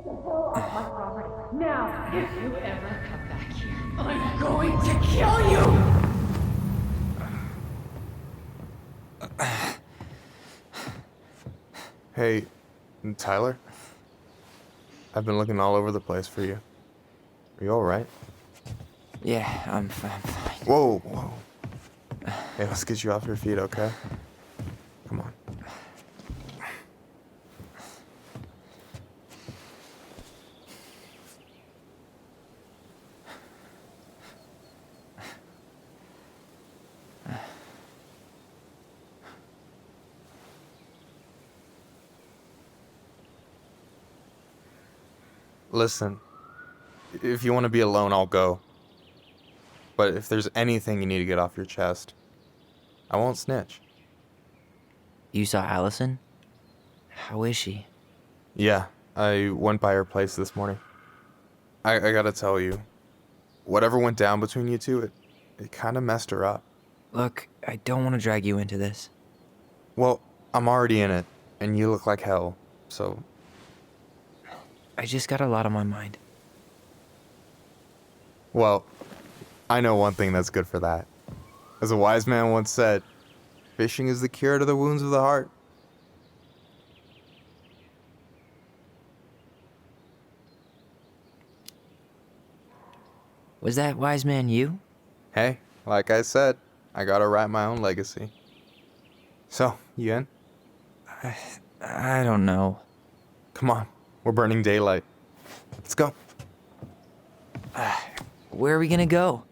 off my property. Now, if you ever come back here, I'm going to kill you! Hey, Tyler? I've been looking all over the place for you. Are you alright? Yeah, I'm fine. Whoa, whoa. Hey, let's get you off your feet, okay? Come on. Listen, if you want to be alone, I'll go. But if there's anything you need to get off your chest, I won't snitch. You saw Allison? How is she? Yeah, I went by her place this morning. I gotta tell you, whatever went down between you two, it kind of messed her up. Look, I don't want to drag you into this. Well, I'm already in it, and you look like hell, so... I just got a lot on my mind. Well, I know one thing that's good for that. As a wise man once said, fishing is the cure to the wounds of the heart. Was that wise man you? Hey, like I said, I gotta write my own legacy. So, you in? I don't know. Come on, we're burning daylight. Let's go. Where are we gonna go?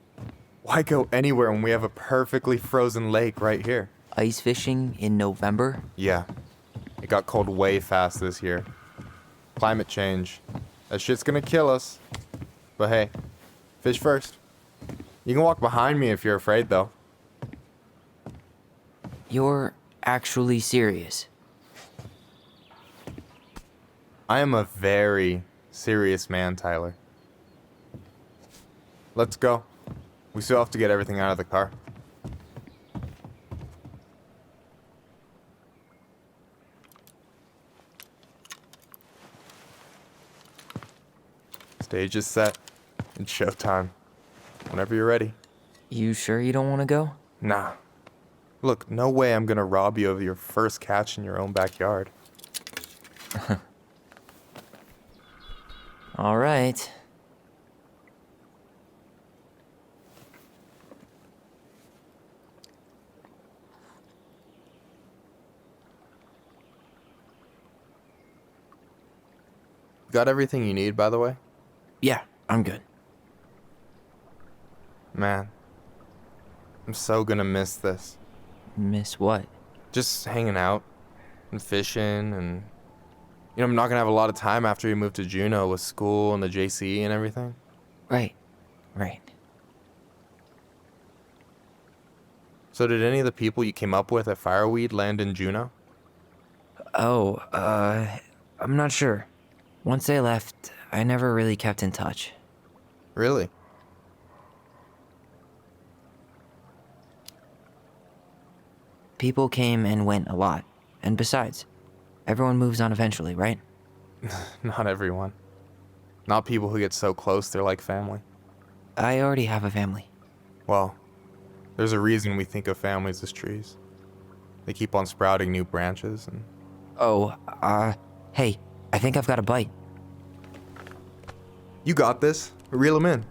Why go anywhere when we have a perfectly frozen lake right here? Ice fishing in November? Yeah. It got cold way fast this year. Climate change. That shit's gonna kill us. But hey, fish first. You can walk behind me if you're afraid, though. You're actually serious? I am a very serious man, Tyler. Let's go. We still have to get everything out of the car. Stage is set. It's showtime. Whenever you're ready. You sure you don't want to go? Nah. Look, no way I'm gonna rob you of your first catch in your own backyard. All right. Got everything you need, by the way? Yeah, I'm good. Man, I'm so gonna miss this. Miss what? Just hanging out and fishing and... You know, I'm not gonna have a lot of time after we move to Juneau with school and the JC and everything. Right. So did any of the people you came up with at Fireweed land in Juneau? Oh, I'm not sure. Once they left, I never really kept in touch. Really? People came and went a lot. And besides, everyone moves on eventually, right? Not everyone. Not people who get so close they're like family. I already have a family. Well, there's a reason we think of families as trees. They keep on sprouting new branches and... Oh, hey, I think I've got a bite. You got this. Reel him in.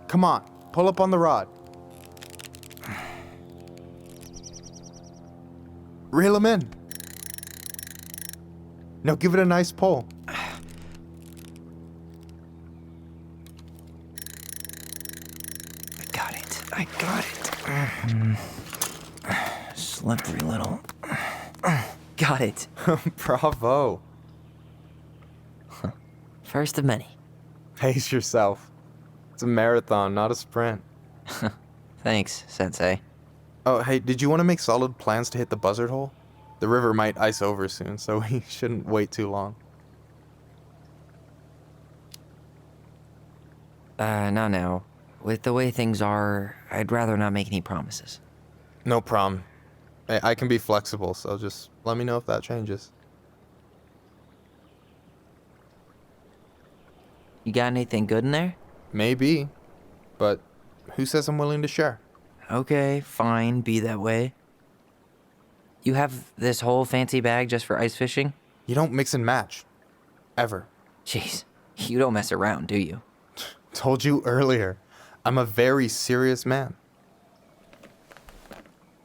Come on, pull up on the rod. Reel him in. Now give it a nice pull. I got it. Slippery little. Got it. Bravo. First of many. Pace yourself. It's a marathon, not a sprint. Thanks, Sensei. Oh, hey, did you want to make solid plans to hit the buzzard hole? The river might ice over soon, so we shouldn't wait too long. Not now. With the way things are, I'd rather not make any promises. No problem. I can be flexible, so just let me know if that changes. You got anything good in there? Maybe, but who says I'm willing to share? Okay, fine, be that way. You have this whole fancy bag just for ice fishing? You don't mix and match. Ever. Jeez, you don't mess around, do you? Told you earlier, I'm a very serious man.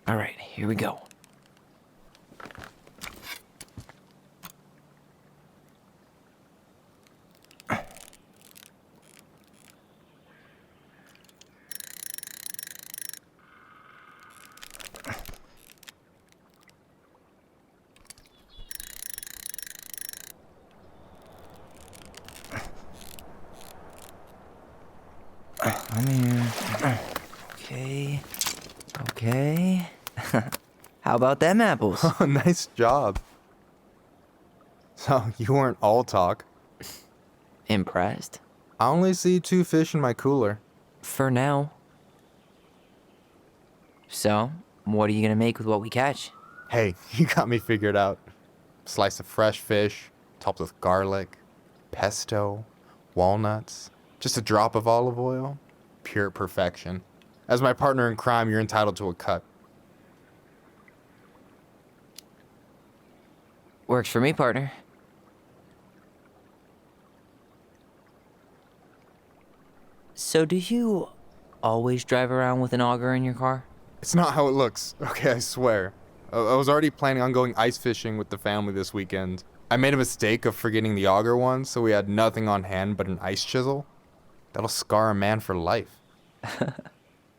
All right, here we go. I'm here. Okay. Okay. How about them apples? Oh, nice job. So, you weren't all talk. Impressed? I only see 2 fish in my cooler. For now. So, what are you gonna make with what we catch? Hey, you got me figured out. Slice of fresh fish, topped with garlic, pesto, walnuts, just a drop of olive oil. Pure perfection. As my partner in crime, you're entitled to a cut. Works for me, partner. So do you always drive around with an auger in your car? It's not how it looks. Okay, I swear. I was already planning on going ice fishing with the family this weekend. I made a mistake of forgetting the auger one, so we had nothing on hand but an ice chisel. That'll scar a man for life.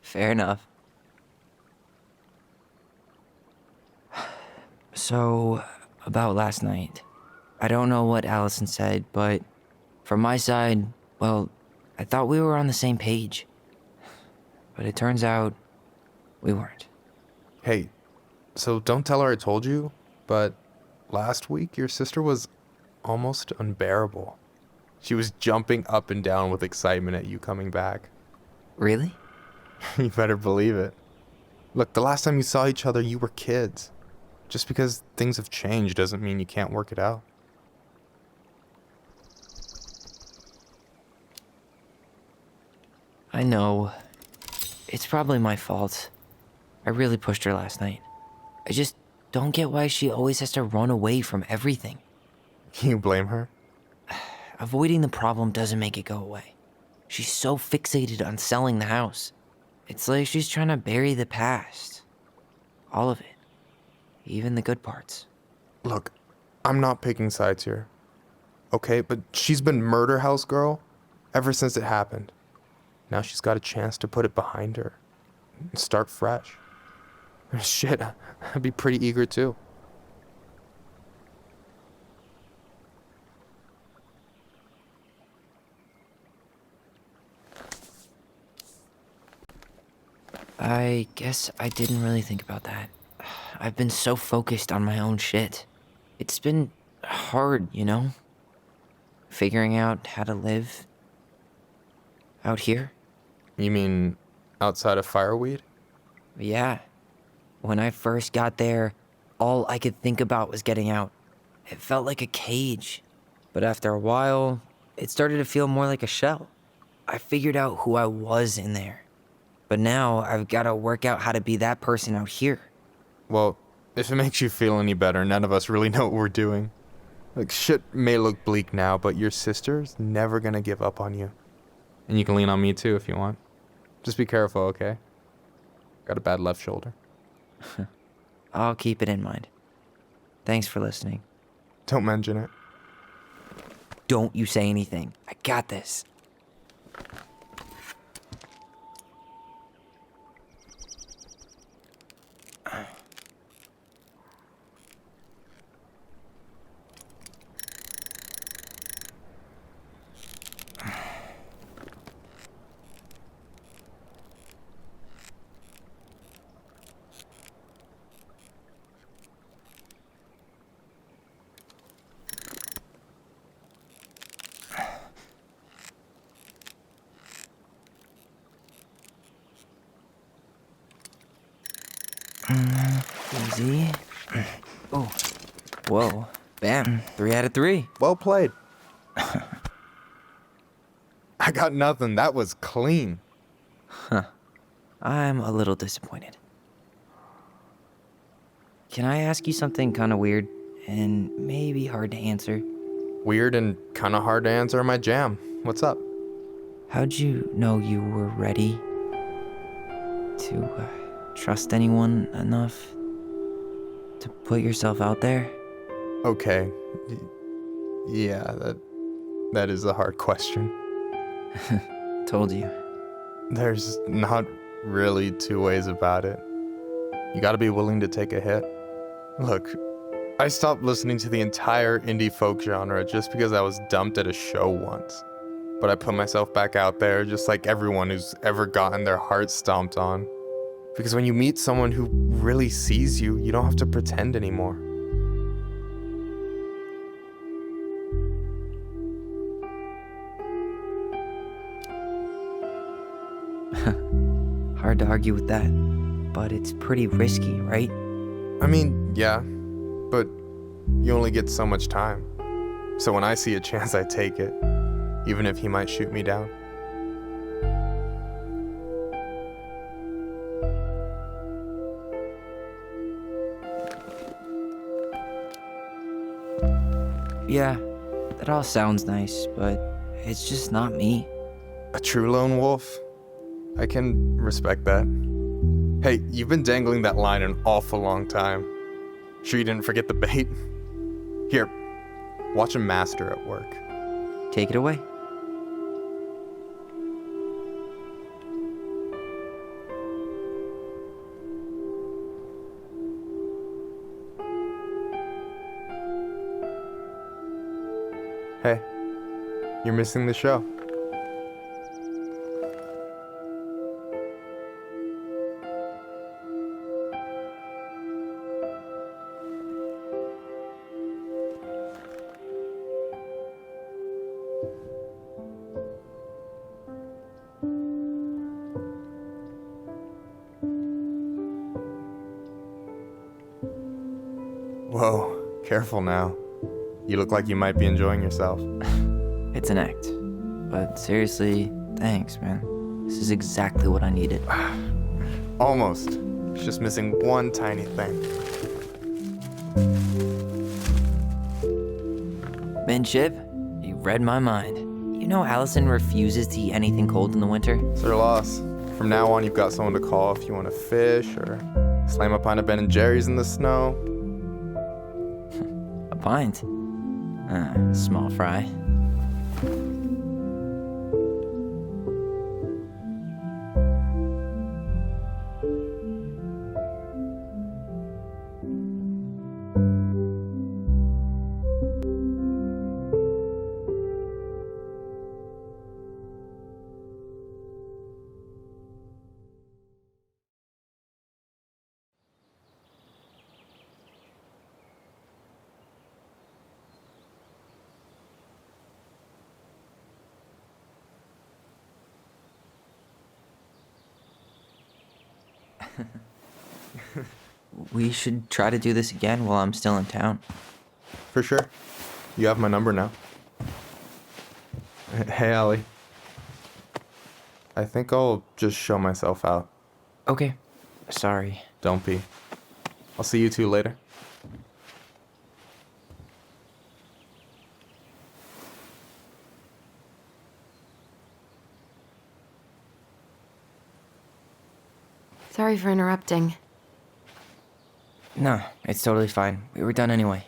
Fair enough. So, about last night. I don't know what Allison said, but from my side, well, I thought we were on the same page. But it turns out we weren't. Hey, so don't tell her I told you, but last week your sister was almost unbearable. She was jumping up and down with excitement at you coming back. Really? You better believe it. Look, the last time you saw each other, you were kids. Just because things have changed doesn't mean you can't work it out. I know. It's probably my fault. I really pushed her last night. I just don't get why she always has to run away from everything. Can you blame her? Avoiding the problem doesn't make it go away. She's so fixated on selling the house. It's like she's trying to bury the past. All of it. Even the good parts. Look, I'm not picking sides here. Okay, but she's been murder house girl ever since it happened. Now she's got a chance to put it behind her and start fresh. Shit, I'd be pretty eager too. I guess I didn't really think about that. I've been so focused on my own shit. It's been hard, you know? Figuring out how to live out here. You mean outside of Fireweed? Yeah. When I first got there, all I could think about was getting out. It felt like a cage. But after a while, it started to feel more like a shell. I figured out who I was in there. But now I've got to work out how to be that person out here. Well, if it makes you feel any better, none of us really know what we're doing. Like, shit may look bleak now, but your sister's never gonna give up on you. And you can lean on me too if you want. Just be careful, okay? Got a bad left shoulder. I'll keep it in mind. Thanks for listening. Don't mention it. Don't you say anything. I got this. Easy. Oh. Whoa. Bam. 3 out of 3. Well played. I got nothing. That was clean. Huh. I'm a little disappointed. Can I ask you something kind of weird and maybe hard to answer? Weird and kind of hard to answer my jam. What's up? How'd you know you were ready to trust anyone enough to put yourself out there? Okay. Yeah, that is a hard question. Told you. There's not really two ways about it. You gotta be willing to take a hit. Look, I stopped listening to the entire indie folk genre just because I was dumped at a show once. But I put myself back out there just like everyone who's ever gotten their heart stomped on. Because when you meet someone who really sees you, you don't have to pretend anymore. Hard to argue with that, but it's pretty risky, right? I mean, yeah, but you only get so much time. So when I see a chance, I take it, even if he might shoot me down. Yeah, that all sounds nice, but it's just not me. A true lone wolf? I can respect that. Hey, you've been dangling that line an awful long time. Sure you didn't forget the bait? Here, watch a master at work. Take it away. Hey, you're missing the show. Whoa, careful now. You look like you might be enjoying yourself. It's an act. But seriously, thanks, man. This is exactly what I needed. Almost. It's just missing one tiny thing. Midship, you read my mind. You know Allison refuses to eat anything cold in the winter? It's her loss. From now on, you've got someone to call if you want to fish or slam a pint of Ben & Jerry's in the snow. A pint? Small fry. We should try to do this again while I'm still in town. For sure. You have my number now. Hey, Allie. I think I'll just show myself out. Okay. Sorry. Don't be. I'll see you two later. Sorry for interrupting. No, it's totally fine. We were done anyway.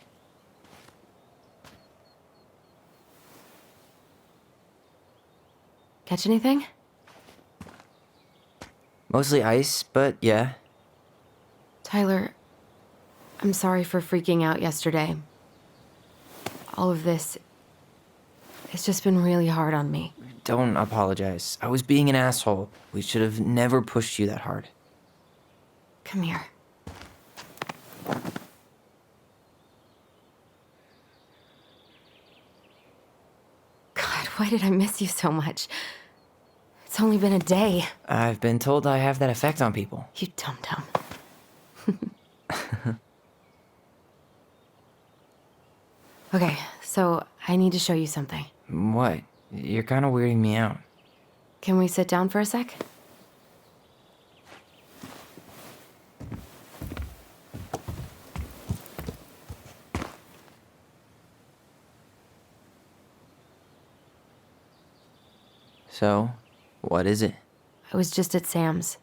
Catch anything? Mostly ice, but yeah. Tyler, I'm sorry for freaking out yesterday. All of this, it's just been really hard on me. Don't apologize. I was being an asshole. We should have never pushed you that hard. Come here. God, why did I miss you so much? It's only been a day. I've been told I have that effect on people. You dum-dum. Okay, so I need to show you something. What? You're kind of weirding me out. Can we sit down for a sec? So, what is it? I was just at Sam's.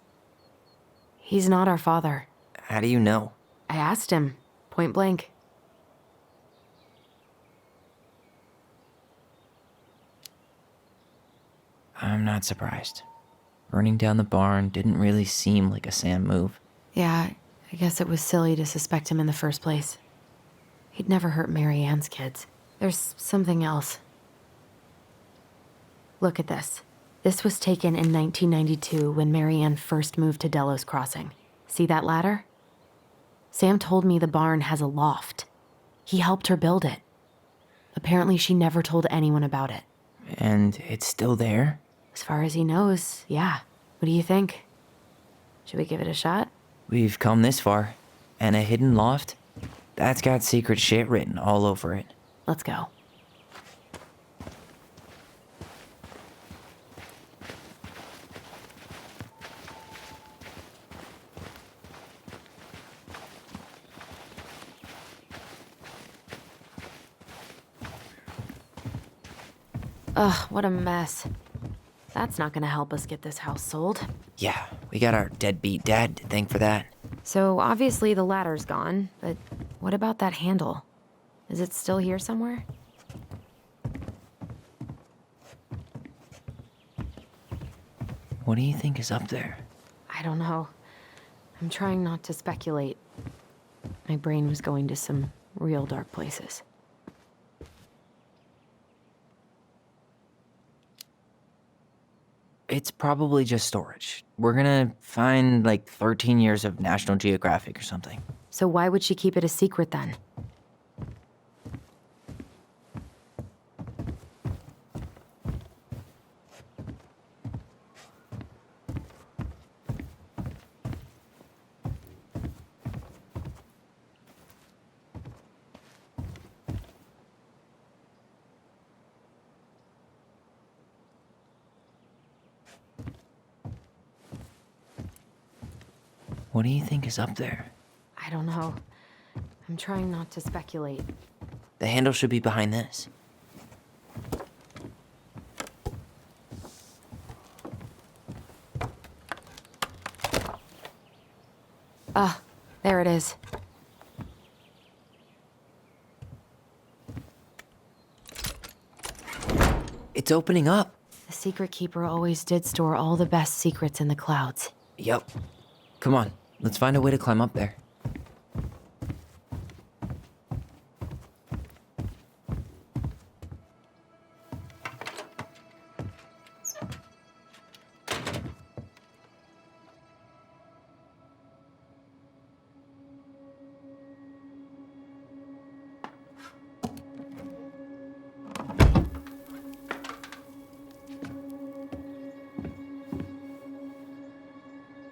He's not our father. How do you know? I asked him, point blank. I'm not surprised. Burning down the barn didn't really seem like a Sam move. Yeah, I guess it was silly to suspect him in the first place. He'd never hurt Mary Ann's kids. There's something else. Look at this. This was taken in 1992 when Mary Ann first moved to Delos Crossing. See that ladder? Sam told me the barn has a loft. He helped her build it. Apparently she never told anyone about it. And it's still there? As far as he knows, yeah. What do you think? Should we give it a shot? We've come this far. And a hidden loft? That's got secret shit written all over it. Let's go. Ugh, what a mess. That's not gonna help us get this house sold. Yeah, we got our deadbeat dad to thank for that. So obviously the ladder's gone, but what about that handle? Is it still here somewhere? What do you think is up there? I don't know. I'm trying not to speculate. My brain was going to some real dark places. It's probably just storage. We're gonna find like 13 years of National Geographic or something. So why would she keep it a secret then? What do you think is up there? I don't know. I'm trying not to speculate. The handle should be behind this. Ah, there it is. It's opening up. The secret keeper always did store all the best secrets in the clouds. Yep. Come on, let's find a way to climb up there.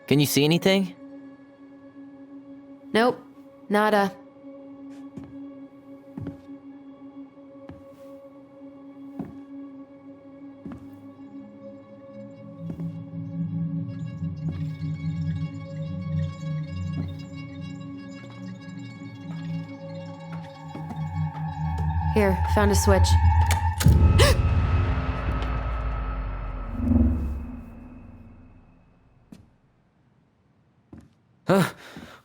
Can you see anything? Nope, nada. Here, found a switch.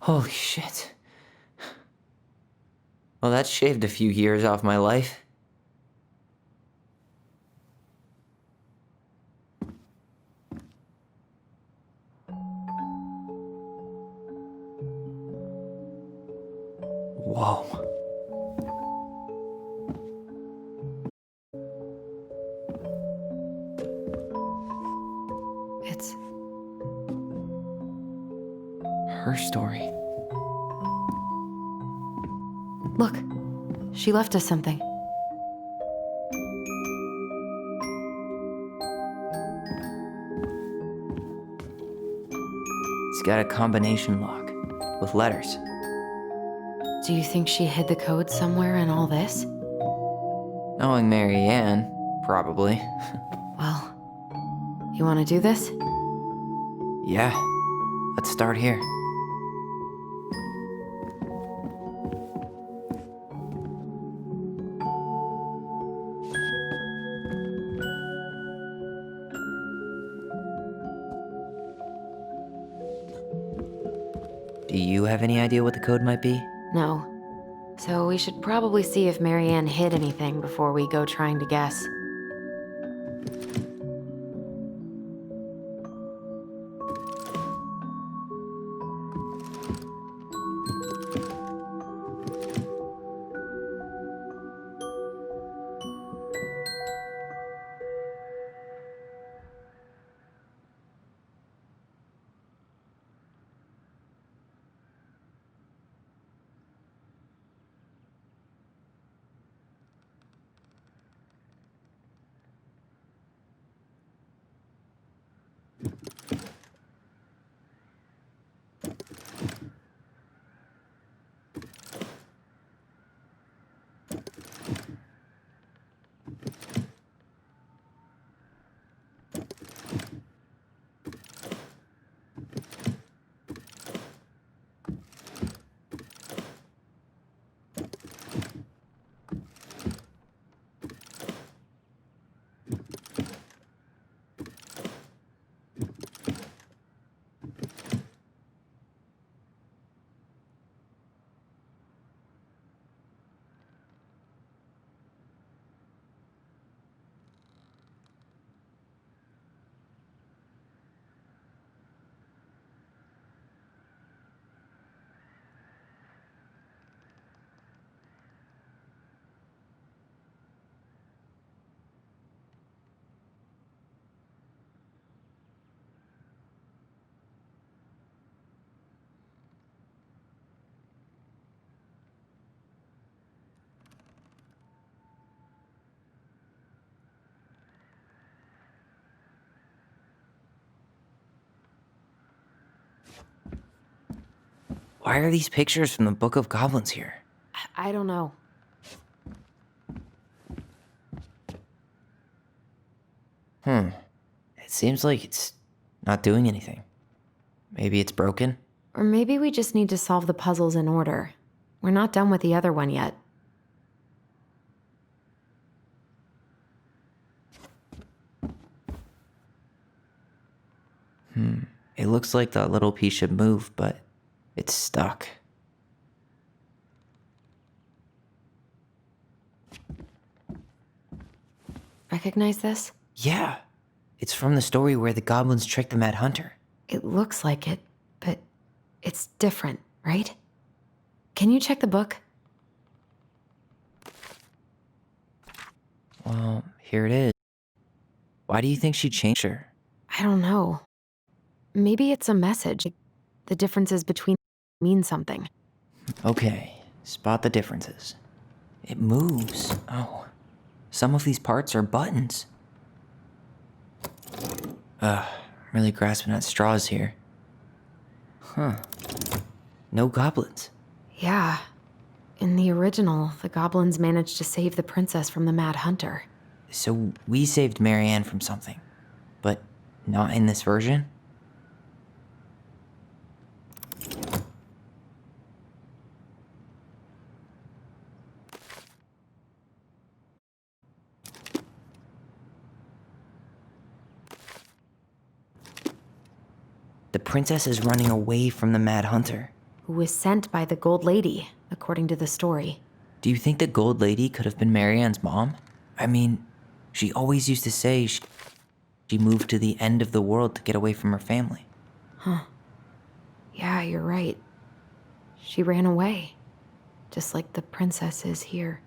Holy shit. Well, that shaved a few years off my life. Whoa. It's her story. Look, she left us something. It's got a combination lock with letters. Do you think she hid the code somewhere in all this? Knowing Mary Ann, probably. Well, you want to do this? Yeah, let's start here. Do you have any idea what the code might be? No. So we should probably see if Marianne hid anything before we go trying to guess. Why are these pictures from the Book of Goblins here? I don't know. It seems like it's not doing anything. Maybe it's broken? Or maybe we just need to solve the puzzles in order. We're not done with the other one yet. It looks like that little piece should move, but it's stuck. Recognize this? Yeah. It's from the story where the goblins tricked the Mad Hunter. It looks like it, but it's different, right? Can you check the book? Well, here it is. Why do you think she changed her? I don't know. Maybe it's a message. The differences between mean something. Okay, spot the differences. It moves. Oh, some of these parts are buttons. I'm really grasping at straws here. No goblins. Yeah. In the original, the goblins managed to save the princess from the Mad Hunter. So we saved Marianne from something, but not in this version? The princess is running away from the Mad Hunter. Who was sent by the Gold Lady, according to the story. Do you think the Gold Lady could have been Marianne's mom? I mean, she always used to say she moved to the end of the world to get away from her family. Huh. Yeah, you're right. She ran away. Just like the princess is here.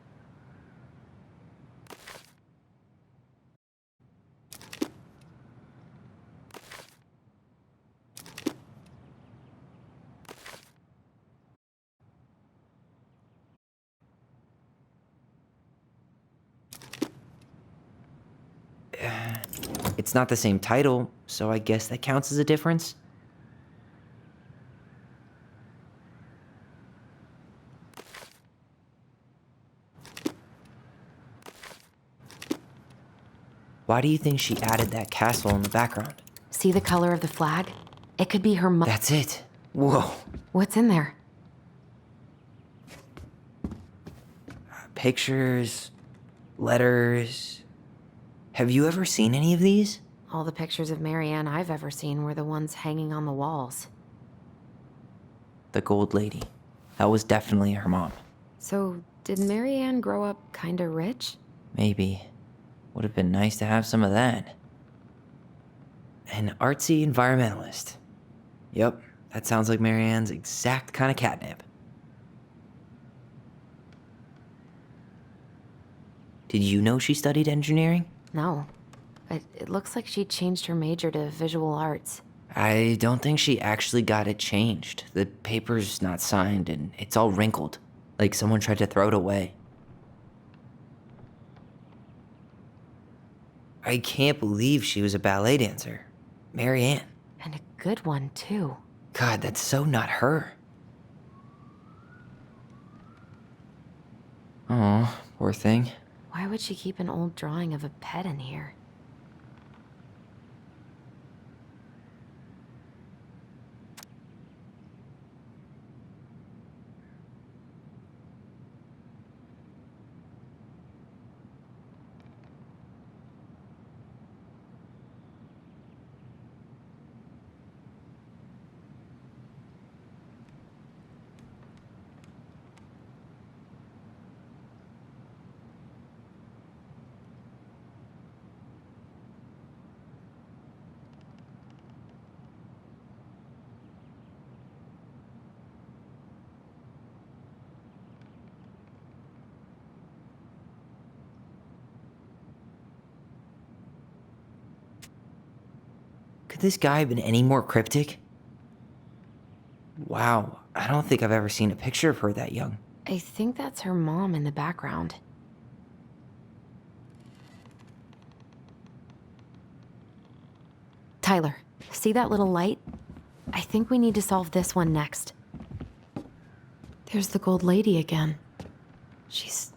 It's not the same title, so I guess that counts as a difference. Why do you think she added that castle in the background? See the color of the flag? It could be her mother. That's it. Whoa. What's in there? Pictures, letters. Have you ever seen any of these? All the pictures of Marianne I've ever seen were the ones hanging on the walls. The Gold Lady. That was definitely her mom. So, did Marianne grow up kinda rich? Maybe. Would have been nice to have some of that. An artsy environmentalist. Yep, that sounds like Marianne's exact kind of catnip. Did you know she studied engineering? No. But it looks like she changed her major to visual arts. I don't think she actually got it changed. The paper's not signed and it's all wrinkled, like someone tried to throw it away. I can't believe she was a ballet dancer. Marianne. And a good one, too. God, that's so not her. Oh, poor thing. Why would she keep an old drawing of a pet in here? Could this guy have been any more cryptic? Wow, I don't think I've ever seen a picture of her that young. I think that's her mom in the background. Tyler, see that little light? I think we need to solve this one next. There's the Gold Lady again. She's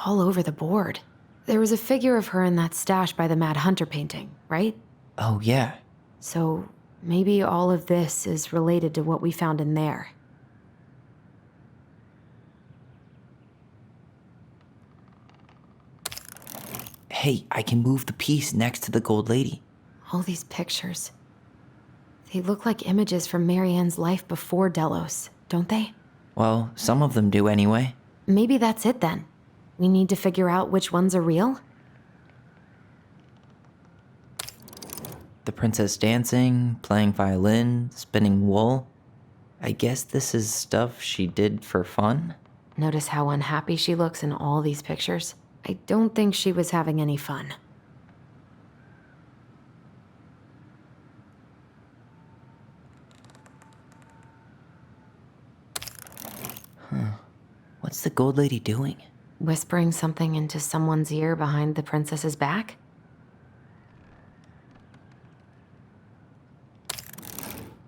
all over the board. There was a figure of her in that stash by the Mad Hunter painting, right? Oh, yeah. So maybe all of this is related to what we found in there. Hey, I can move the piece next to the Gold Lady. All these pictures. They look like images from Marianne's life before Delos, don't they? Well, some of them do anyway. Maybe that's it then. We need to figure out which ones are real? The princess dancing, playing violin, spinning wool. I guess this is stuff she did for fun? Notice how unhappy she looks in all these pictures? I don't think she was having any fun. What's the Gold Lady doing? Whispering something into someone's ear behind the princess's back?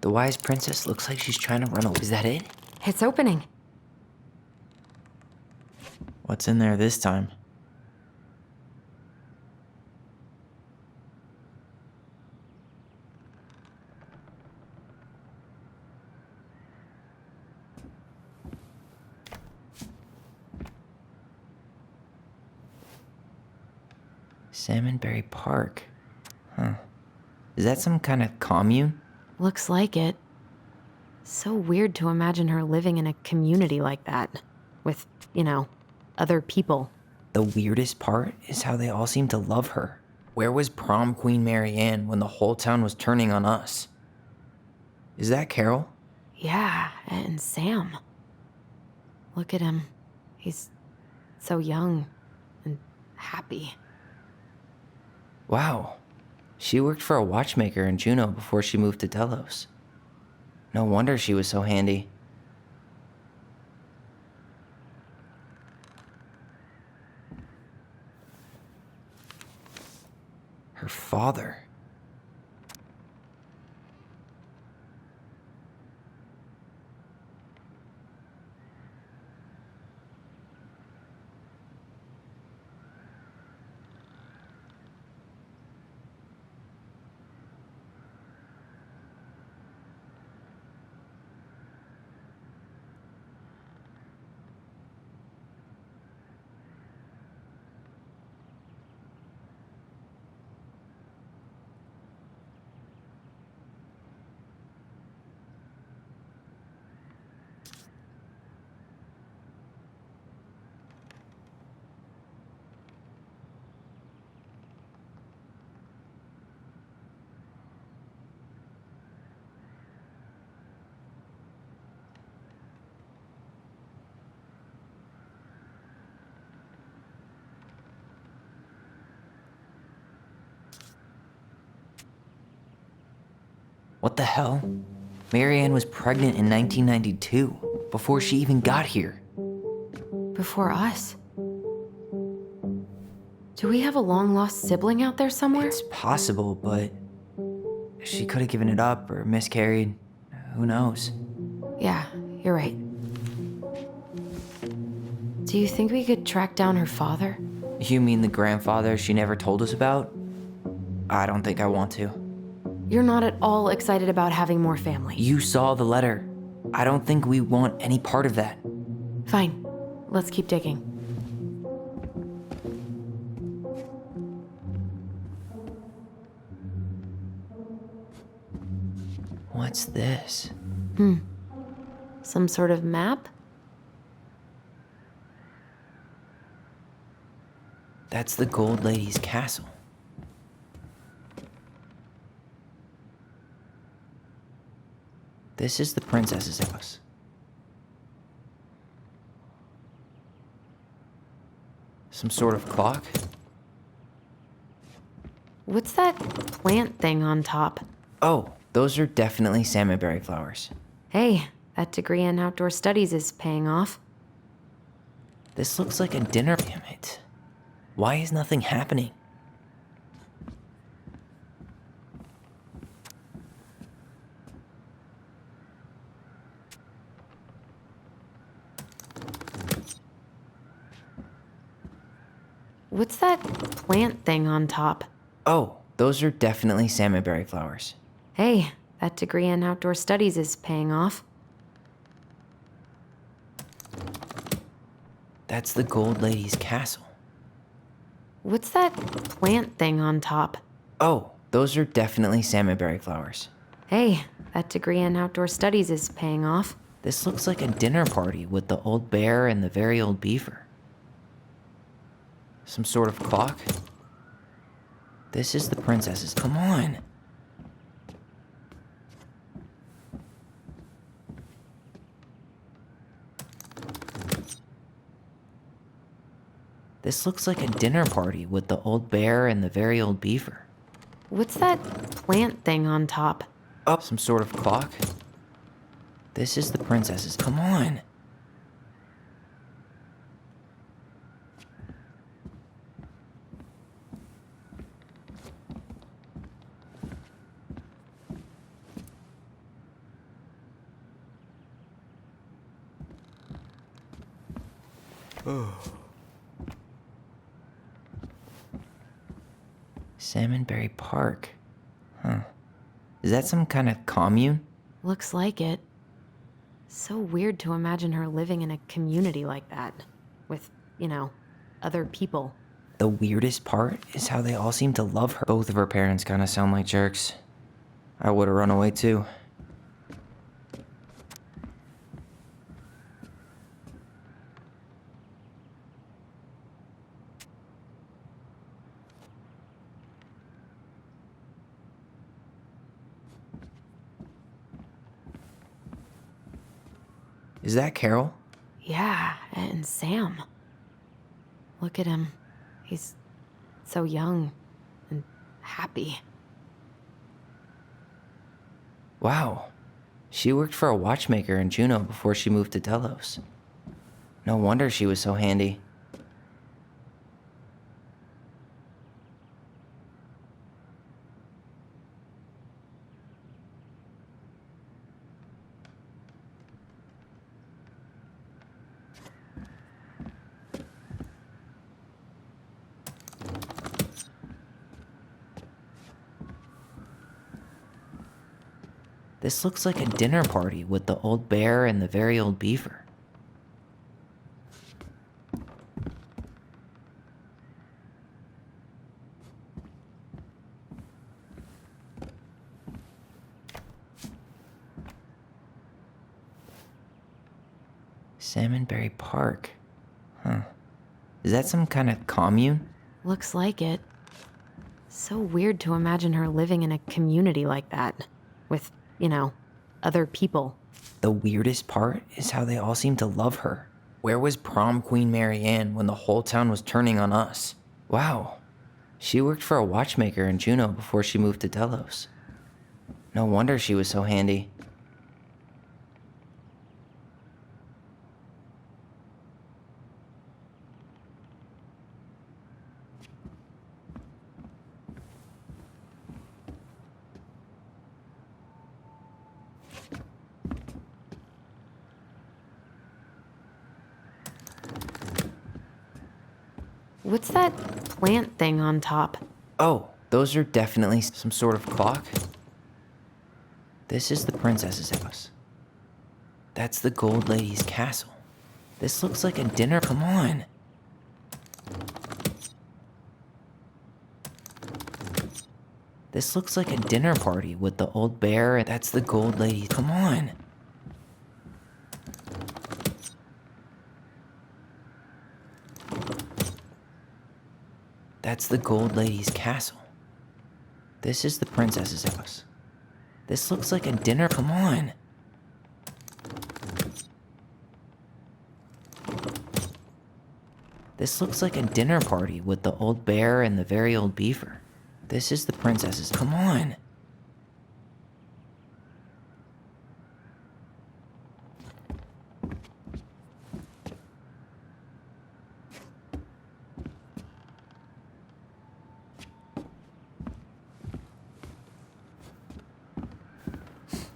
The wise princess looks like she's trying to run away. Is that it? It's opening. What's in there this time? Salmonberry Park. Huh. Is that some kind of commune? Looks like it. So weird to imagine her living in a community like that. With, other people. The weirdest part is how they all seem to love her. Where was prom queen Marianne when the whole town was turning on us? Is that Carol? Yeah, and Sam. Look at him. He's so young and happy. Wow. She worked for a watchmaker in Juneau before she moved to Delos. No wonder she was so handy. Her father. What the hell? Marianne was pregnant in 1992, before she even got here. Before us? Do we have a long-lost sibling out there somewhere? It's possible, but she could have given it up or miscarried. Who knows? Yeah, you're right. Do you think we could track down her father? You mean the grandfather she never told us about? I don't think I want to. You're not at all excited about having more family. You saw the letter. I don't think we want any part of that. Fine. Let's keep digging. What's this? Some sort of map? That's the Gold Lady's castle. This is the princess's house. Some sort of clock? What's that plant thing on top? Oh, those are definitely salmonberry flowers. Hey, that degree in outdoor studies is paying off. This looks like a dinner. Damn it. Why is nothing happening? What's that plant thing on top? Oh, those are definitely salmonberry flowers. Hey, that degree in outdoor studies is paying off. That's the Gold Lady's castle. What's that plant thing on top? Oh, those are definitely salmonberry flowers. Hey, that degree in outdoor studies is paying off. This looks like a dinner party with the old bear and the very old beaver. Some sort of clock? This is the princess's. Come on. This looks like a dinner party with the old bear and the very old beaver. What's that plant thing on top? Oh, some sort of clock? This is the princess's. Come on. Salmonberry Park. Huh. Is that some kind of commune? Looks like it. So weird to imagine her living in a community like that. With, other people. The weirdest part is how they all seem to love her. Both of her parents kind of sound like jerks. I would have run away too. Is that Carol? Yeah, and Sam. Look at him. He's so young and happy. Wow. She worked for a watchmaker in Juneau before she moved to Delos. No wonder she was so handy. This looks like a dinner party with the old bear and the very old beaver. Salmonberry Park. Huh. Is that some kind of commune? Looks like it. So weird to imagine her living in a community like that. With, other people. The weirdest part is how they all seem to love her. Where was prom queen Marianne when the whole town was turning on us? Wow. She worked for a watchmaker in Juneau before she moved to Delos. No wonder she was so handy. What's that plant thing on top? Oh, those are definitely some sort of clock. This is the princess's house. That's the Gold Lady's castle. This looks like a dinner. Come on. This looks like a dinner party with the old bear. That's the Gold Lady. Come on. That's the Gold Lady's castle. This is the princess's house. This looks like a dinner. Come on. This looks like a dinner party with the old bear and the very old beaver. This is the princess's. Come on.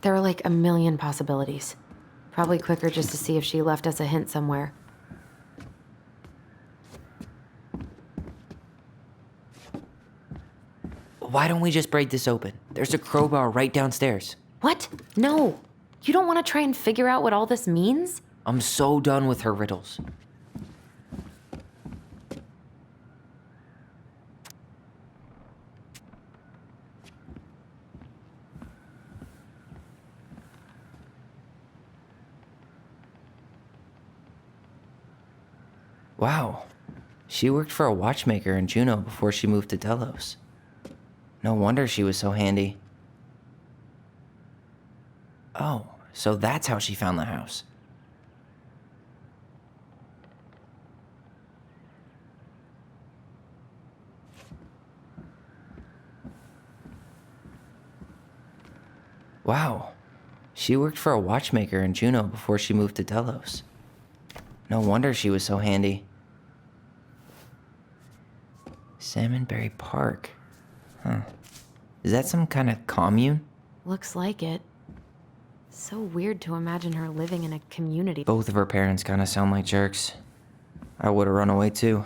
There are like a million possibilities. Probably quicker just to see if she left us a hint somewhere. Why don't we just break this open? There's a crowbar right downstairs. What? No. You don't want to try and figure out what all this means? I'm so done with her riddles. Wow. She worked for a watchmaker in Juneau before she moved to Delos. No wonder she was so handy. Oh, so that's how she found the house. Wow. She worked for a watchmaker in Juneau before she moved to Delos. No wonder she was so handy. Salmonberry Park. Huh. Is that some kind of commune? Looks like it. So weird to imagine her living in a community. Both of her parents kind of sound like jerks. I would have run away too.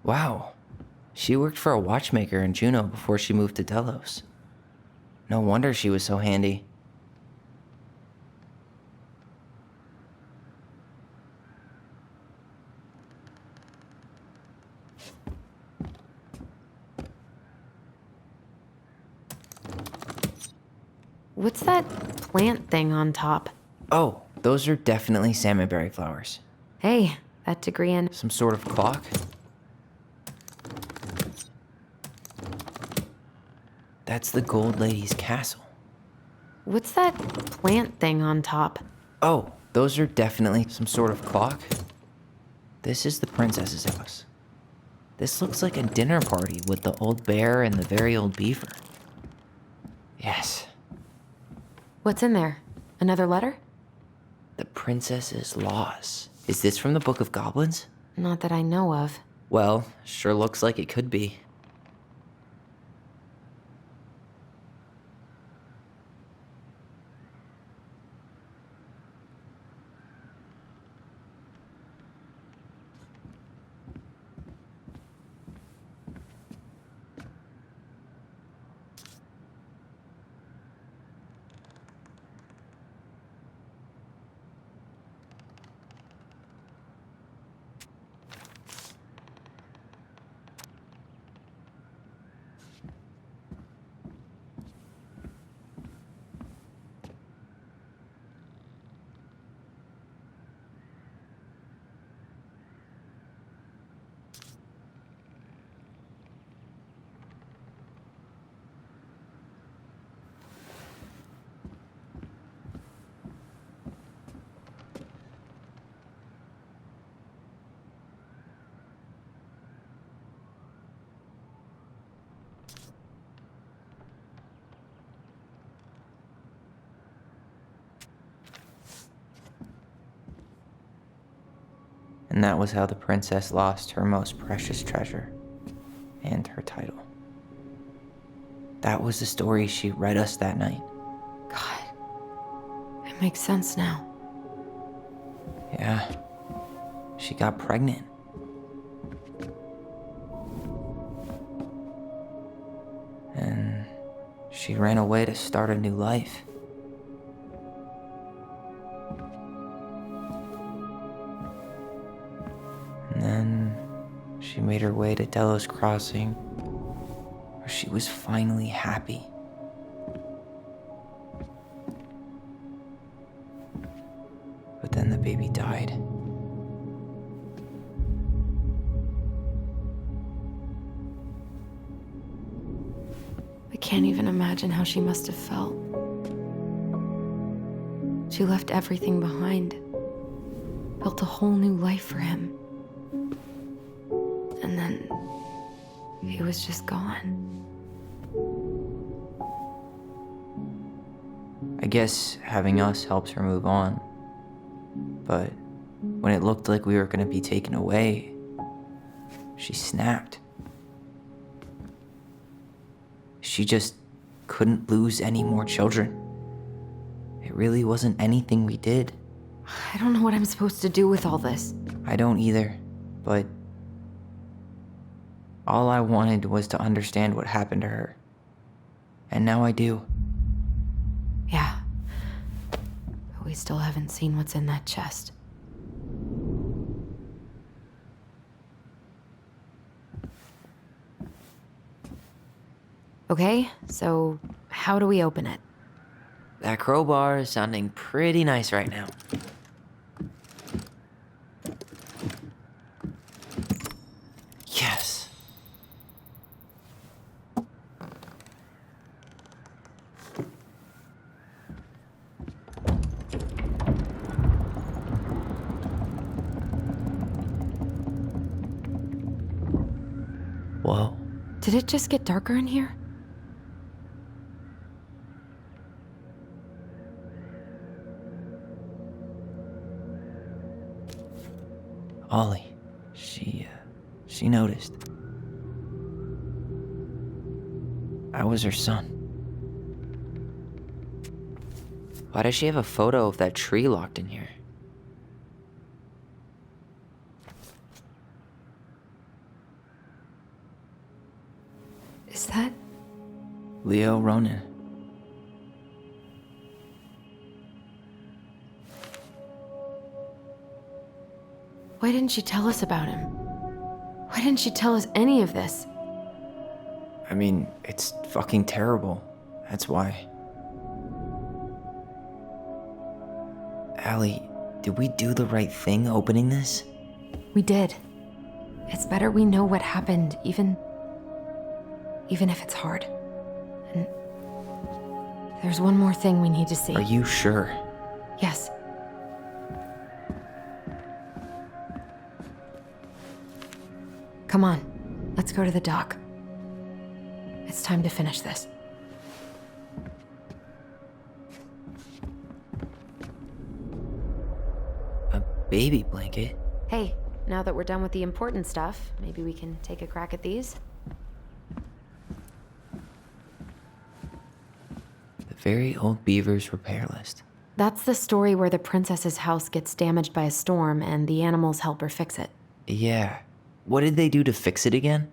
Wow. She worked for a watchmaker in Juneau before she moved to Delos. No wonder she was so handy. What's that plant thing on top? Oh, those are definitely salmonberry flowers. Hey, that degree in... Some sort of clock? That's the Gold Lady's castle. What's that plant thing on top? Oh, those are definitely some sort of clock. This is the princess's house. This looks like a dinner party with the old bear and the very old beaver. Yes. What's in there? Another letter? The princess's laws. Is this from the Book of Goblins? Not that I know of. Well, sure looks like it could be. And that was how the princess lost her most precious treasure and her title. That was the story she read us that night. God, it makes sense now. Yeah, she got pregnant. And she ran away to start a new life. And then she made her way to Delos Crossing, where she was finally happy. But then the baby died. I can't even imagine how she must have felt. She left everything behind, built a whole new life for him. And then he was just gone. I guess having us helps her move on. But when it looked like we were gonna be taken away, she snapped. She just couldn't lose any more children. It really wasn't anything we did. I don't know what I'm supposed to do with all this. I don't either, but all I wanted was to understand what happened to her. And now I do. Yeah. But we still haven't seen what's in that chest. Okay, so how do we open it? That crowbar is sounding pretty nice right now. Yes. Whoa. Did it just get darker in here? Ollie. She noticed. I was her son. Why does she have a photo of that tree locked in here? Is that... Leo Ronan. Why didn't she tell us about him? Why didn't she tell us any of this? I mean, it's fucking terrible. That's why. Allie, did we do the right thing opening this? We did. It's better we know what happened, even if it's hard. And there's one more thing we need to see. Are you sure? Yes. Come on, let's go to the dock. It's time to finish this. A baby blanket? Hey, now that we're done with the important stuff, maybe we can take a crack at these? The Very Old Beavers repair list. That's the story where the princess's house gets damaged by a storm and the animals help her fix it. Yeah. What did they do to fix it again?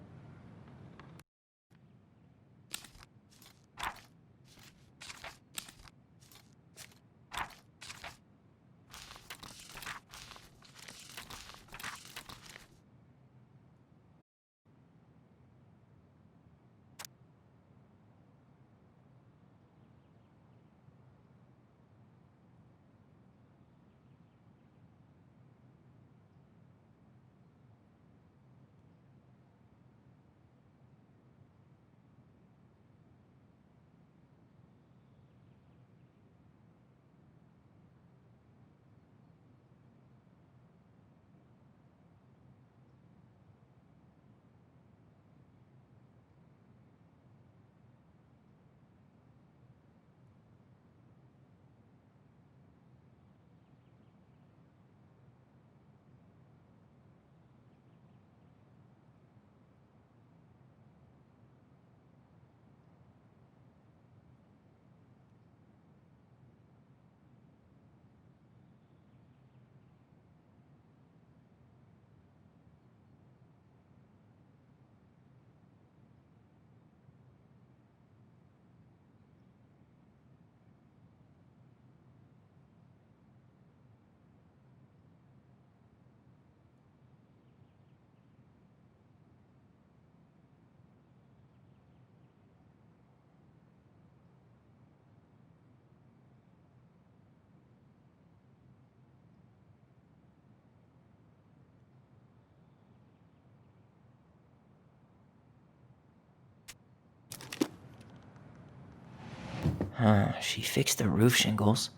She fixed the roof shingles.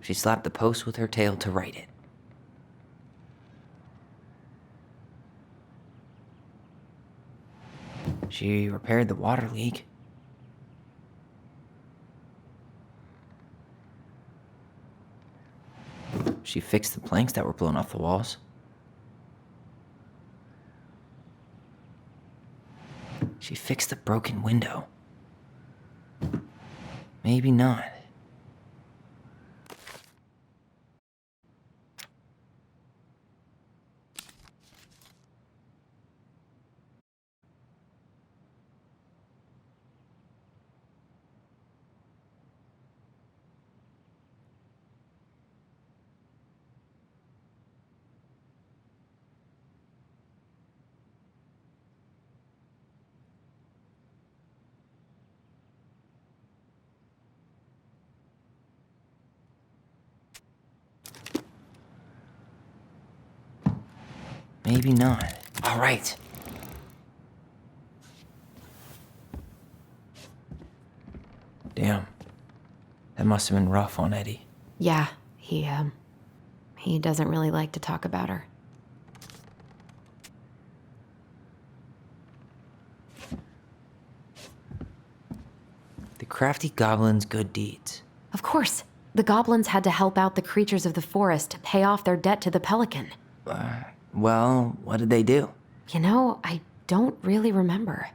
She slapped the post with her tail to right it. She repaired the water leak. She fixed the planks that were blown off the walls. She fixed the broken window. Maybe not. Maybe not. All right. Damn. That must have been rough on Eddie. Yeah, he doesn't really like to talk about her. The crafty goblin's good deeds. Of course. The goblins had to help out the creatures of the forest to pay off their debt to the pelican. Well, what did they do? You know, I don't really remember.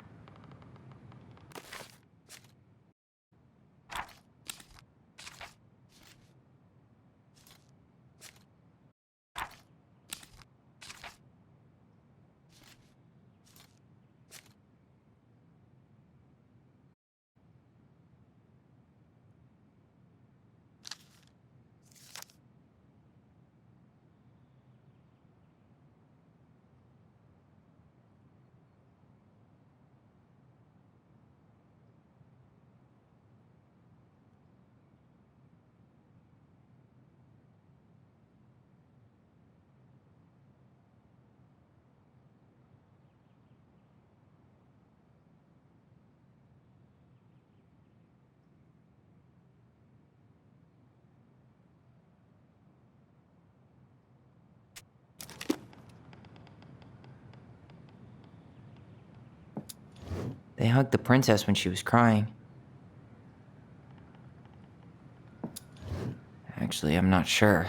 They hugged the princess when she was crying. Actually, I'm not sure.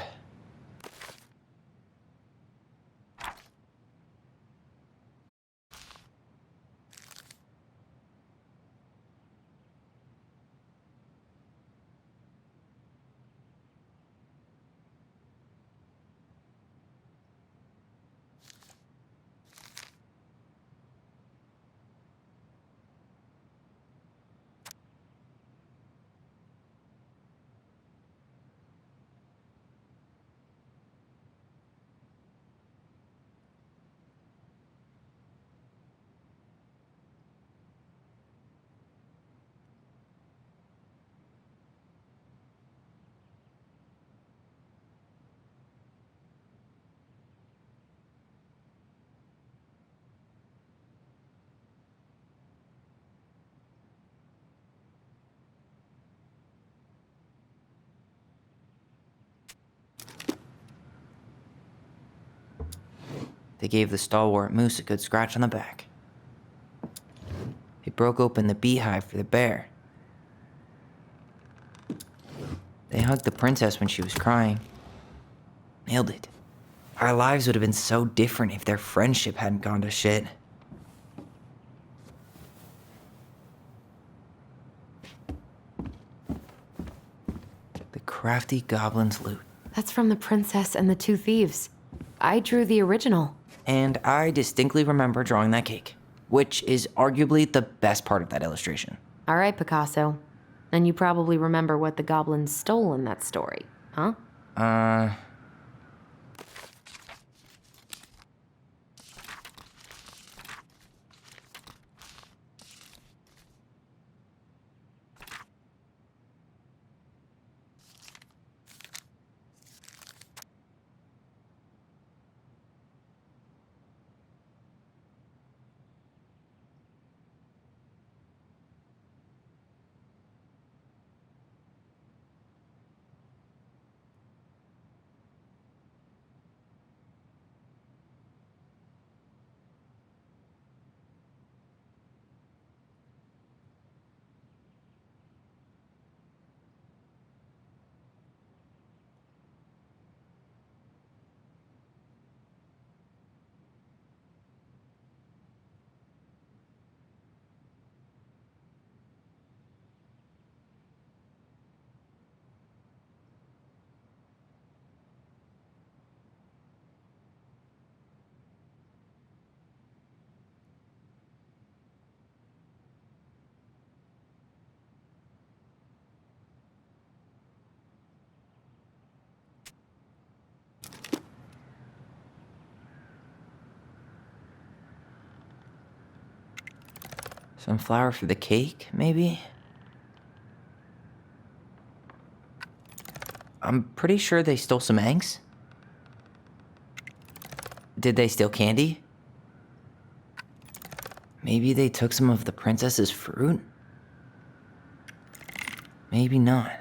They gave the stalwart moose a good scratch on the back. They broke open the beehive for the bear. They hugged the princess when she was crying. Nailed it. Our lives would have been so different if their friendship hadn't gone to shit. The crafty goblin's loot. That's from The Princess and the Two Thieves. I drew the original. And I distinctly remember drawing that cake, which is arguably the best part of that illustration. All right, Picasso. Then you probably remember what the goblins stole in that story, huh? Some flour for the cake, maybe? I'm pretty sure they stole some eggs. Did they steal candy? Maybe they took some of the princess's fruit? Maybe not.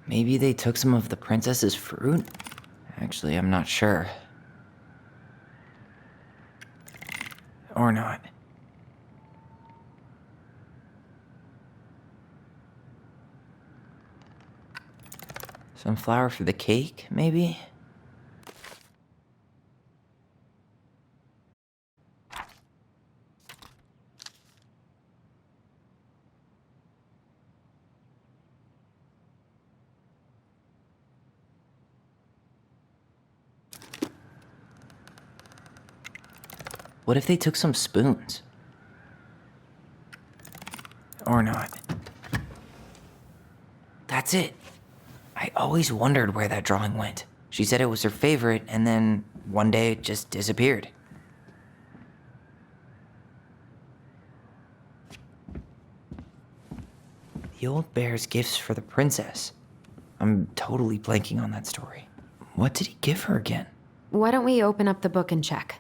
Maybe they took some of the princess's fruit? Actually, I'm not sure. Or not. Some flour for the cake, maybe? What if they took some spoons? Or not. That's it. I always wondered where that drawing went. She said it was her favorite, and then one day it just disappeared. The old bear's gifts for the princess. I'm totally blanking on that story. What did he give her again? Why don't we open up the book and check?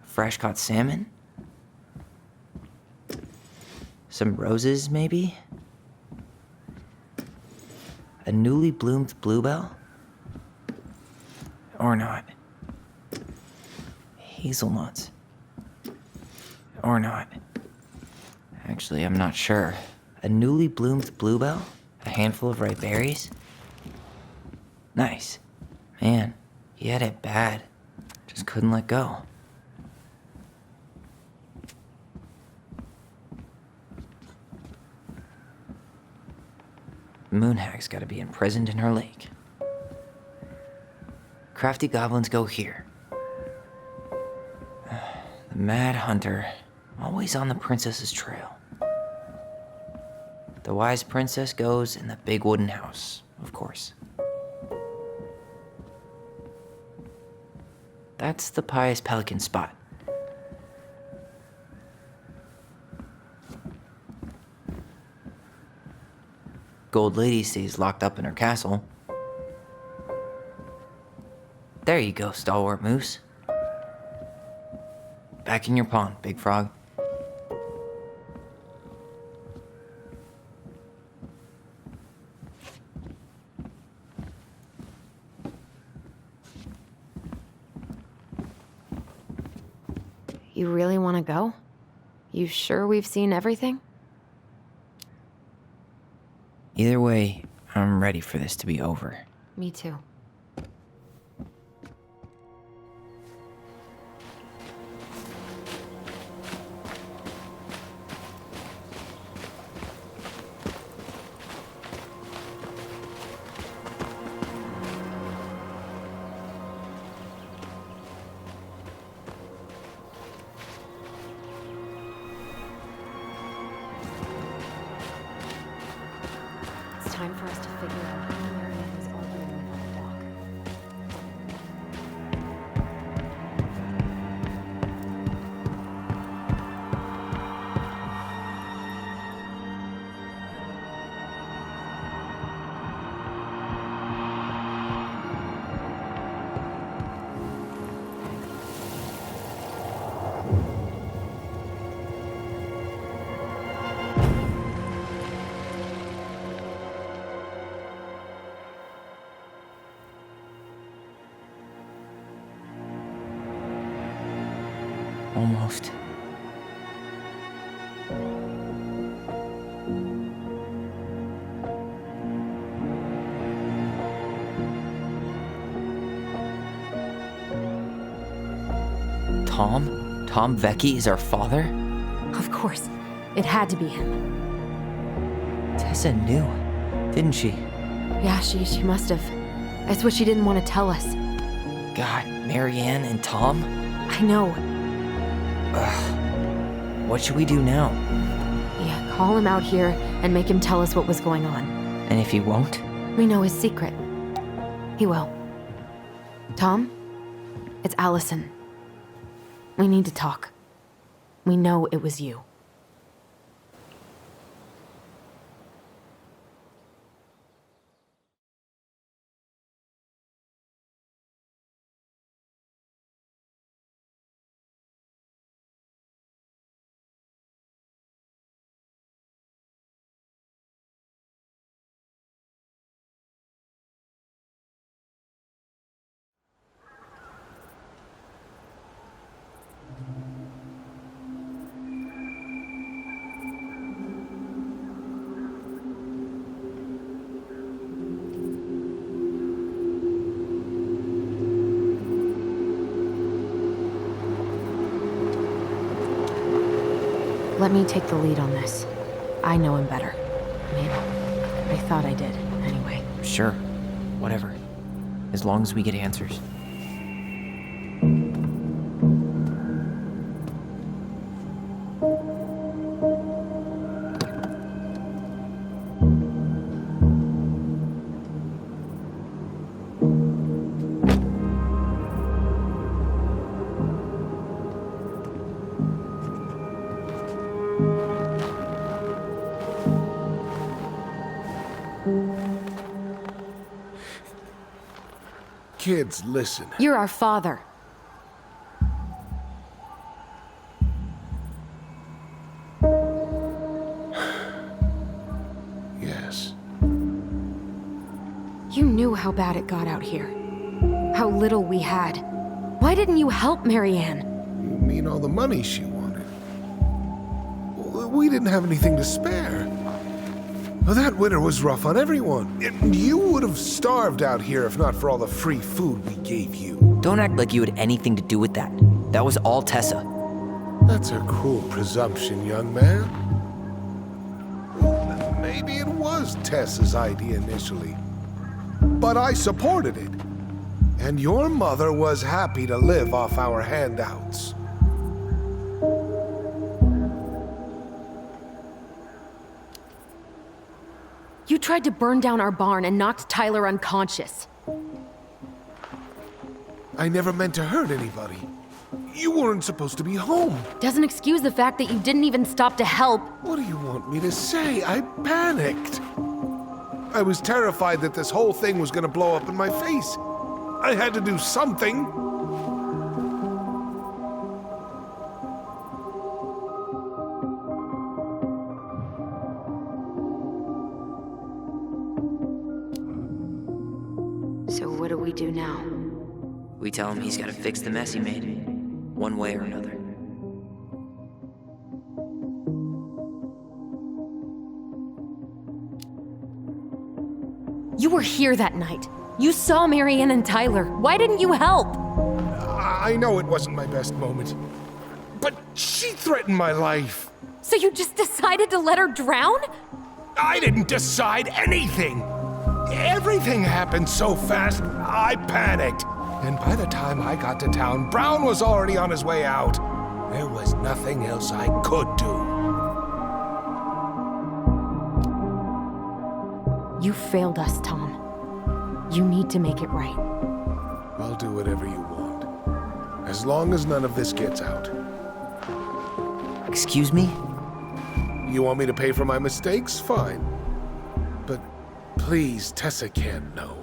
Fresh caught salmon? Some roses, maybe? A newly bloomed bluebell? Or not. Hazelnuts. Or not. Actually, I'm not sure. A newly bloomed bluebell? A handful of ripe berries? Nice. Man, he had it bad. Just couldn't let go. Moonhag's gotta be imprisoned in her lake. Crafty goblins go here. The Mad Hunter, always on the princess's trail. The wise princess goes in the big wooden house, of course. That's the Pious Pelican spot. Gold Lady stays locked up in her castle. There you go, stalwart moose. Back in your pond, Big Frog. You really want to go? You sure we've seen everything? Either way, I'm ready for this to be over. Me too. It's time for us to figure out who Marianne was arguing with on the dock. Almost. Tom? Tom Vecchi is our father? Of course. It had to be him. Tessa knew, didn't she? Yeah, she must have. That's what she didn't want to tell us. God, Marianne and Tom? I know. Ugh. What should we do now? Yeah, call him out here and make him tell us what was going on. And if he won't? We know his secret. He will. Tom? It's Allison. We need to talk. We know it was you. Let me take the lead on this. I know him better. I mean, I thought I did, anyway. Sure. Whatever. As long as we get answers. Kids, listen. You're our father. Yes. You knew how bad it got out here. How little we had. Why didn't you help Marianne? You mean all the money she wanted? We didn't have anything to spare. Well, that winter was rough on everyone. You would have starved out here if not for all the free food we gave you. Don't act like you had anything to do with that. That was all Tessa. That's a cruel presumption, young man. Maybe it was Tessa's idea initially, but I supported it. And your mother was happy to live off our handouts. You tried to burn down our barn and knocked Tyler unconscious. I never meant to hurt anybody. You weren't supposed to be home. Doesn't excuse the fact that you didn't even stop to help. What do you want me to say? I panicked. I was terrified that this whole thing was gonna blow up in my face. I had to do something. So what do we do now? We tell him he's gotta fix the mess he made, one way or another. You were here that night. You saw Marianne and Tyler. Why didn't you help? I know it wasn't my best moment, but she threatened my life. So you just decided to let her drown? I didn't decide anything. Everything happened so fast, I panicked. And by the time I got to town, Brown was already on his way out. There was nothing else I could do. You failed us, Tom. You need to make it right. I'll do whatever you want, as long as none of this gets out. Excuse me? You want me to pay for my mistakes? Fine. But please, Tessa can't know.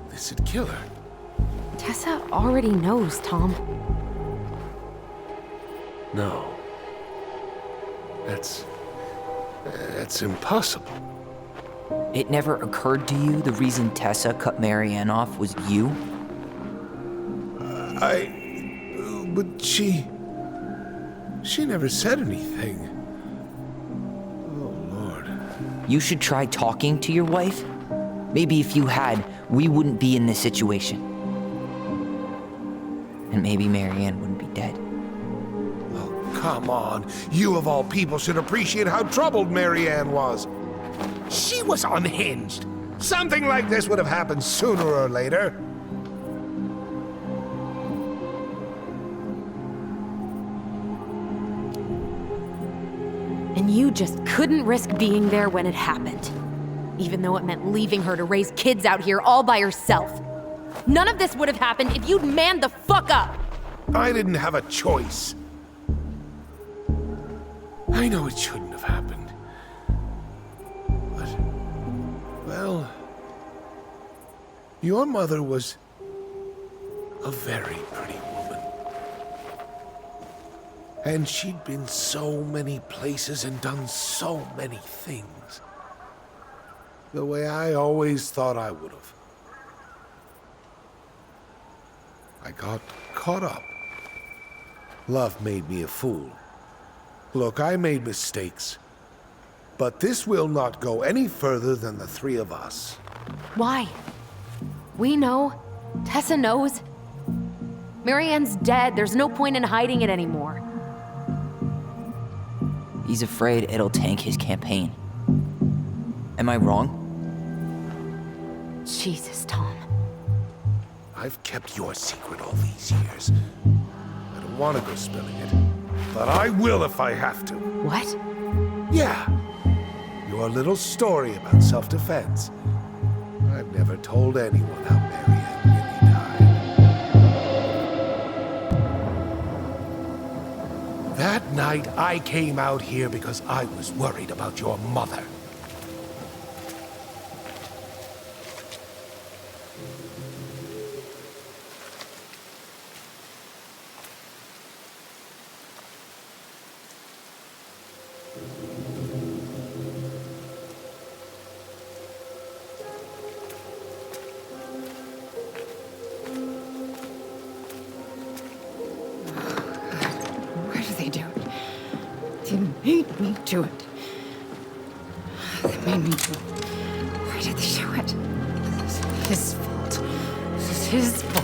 This'd kill her. Tessa already knows, Tom. No. That's impossible. It never occurred to you the reason Tessa cut Marianne off was you? But she never said anything. Oh, Lord. You should try talking to your wife. Maybe if you had, we wouldn't be in this situation. And maybe Marianne wouldn't be dead. Oh, come on. You of all people should appreciate how troubled Marianne was. She was unhinged. Something like this would have happened sooner or later. And you just couldn't risk being there when it happened. Even though it meant leaving her to raise kids out here all by herself. None of this would have happened if you'd manned the fuck up! I didn't have a choice. I know it shouldn't have happened. But, well, your mother was a very pretty woman. And she'd been so many places and done so many things. The way I always thought I would have. I got caught up. Love made me a fool. Look, I made mistakes. But this will not go any further than the three of us. Why? We know. Tessa knows. Marianne's dead. There's no point in hiding it anymore. He's afraid it'll tank his campaign. Am I wrong? Jesus, Tom. I've kept your secret all these years. I don't want to go spilling it, but I will if I have to. What? Yeah. Your little story about self-defense. I've never told anyone how Marianne really died. That night, I came out here because I was worried about your mother. They made me do it. They made me do it. Why did they do it? This is his fault. This is his fault.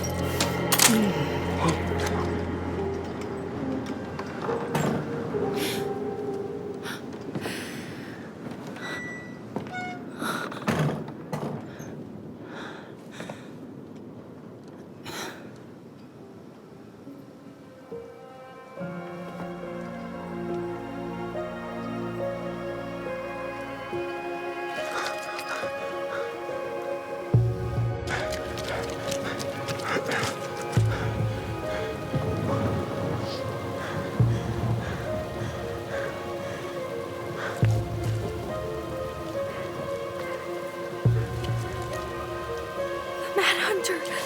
Hunter.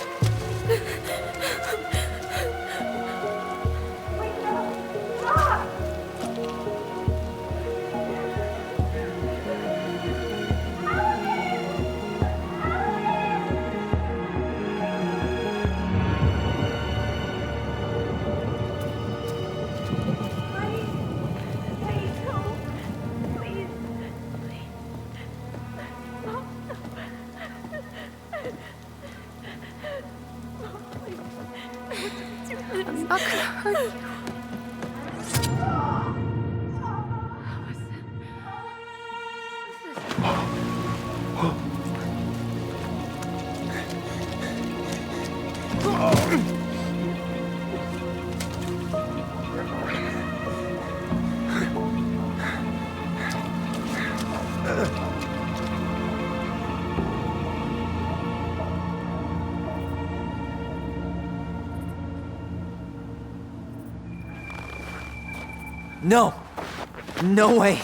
I'm not gonna hurt you. No! No way!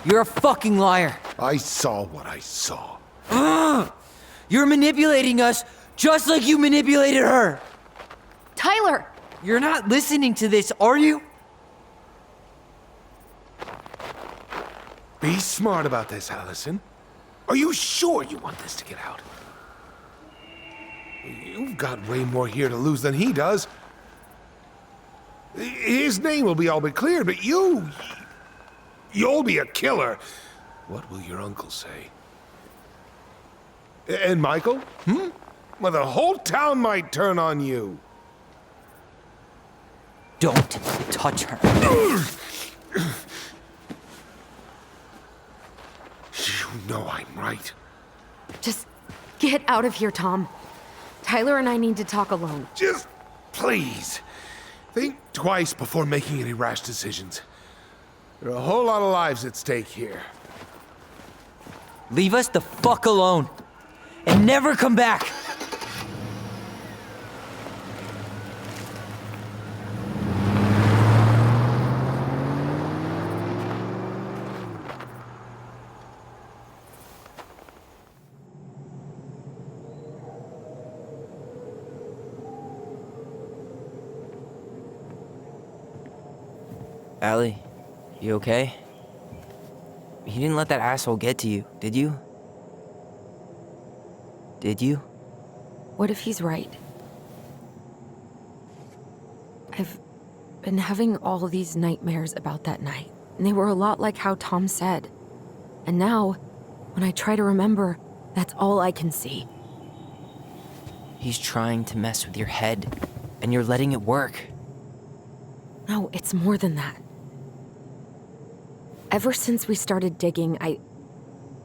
You're a fucking liar! I saw what I saw. Ugh! You're manipulating us just like you manipulated her! Tyler! You're not listening to this, are you? Be smart about this, Allison. Are you sure you want this to get out? You've got way more here to lose than he does. His name will be all but cleared, but you'll be a killer. What will your uncle say? And Michael? Well, the whole town might turn on you. Don't touch her. You know I'm right. Just get out of here, Tom. Tyler and I need to talk alone. Just please. Think twice before making any rash decisions. There are a whole lot of lives at stake here. Leave us the fuck alone. And never come back. Allie, you okay? You didn't let that asshole get to you, did you? Did you? What if he's right? I've been having all these nightmares about that night, and they were a lot like how Tom said. And now, when I try to remember, that's all I can see. He's trying to mess with your head, and you're letting it work. No, it's more than that. Ever since we started digging, I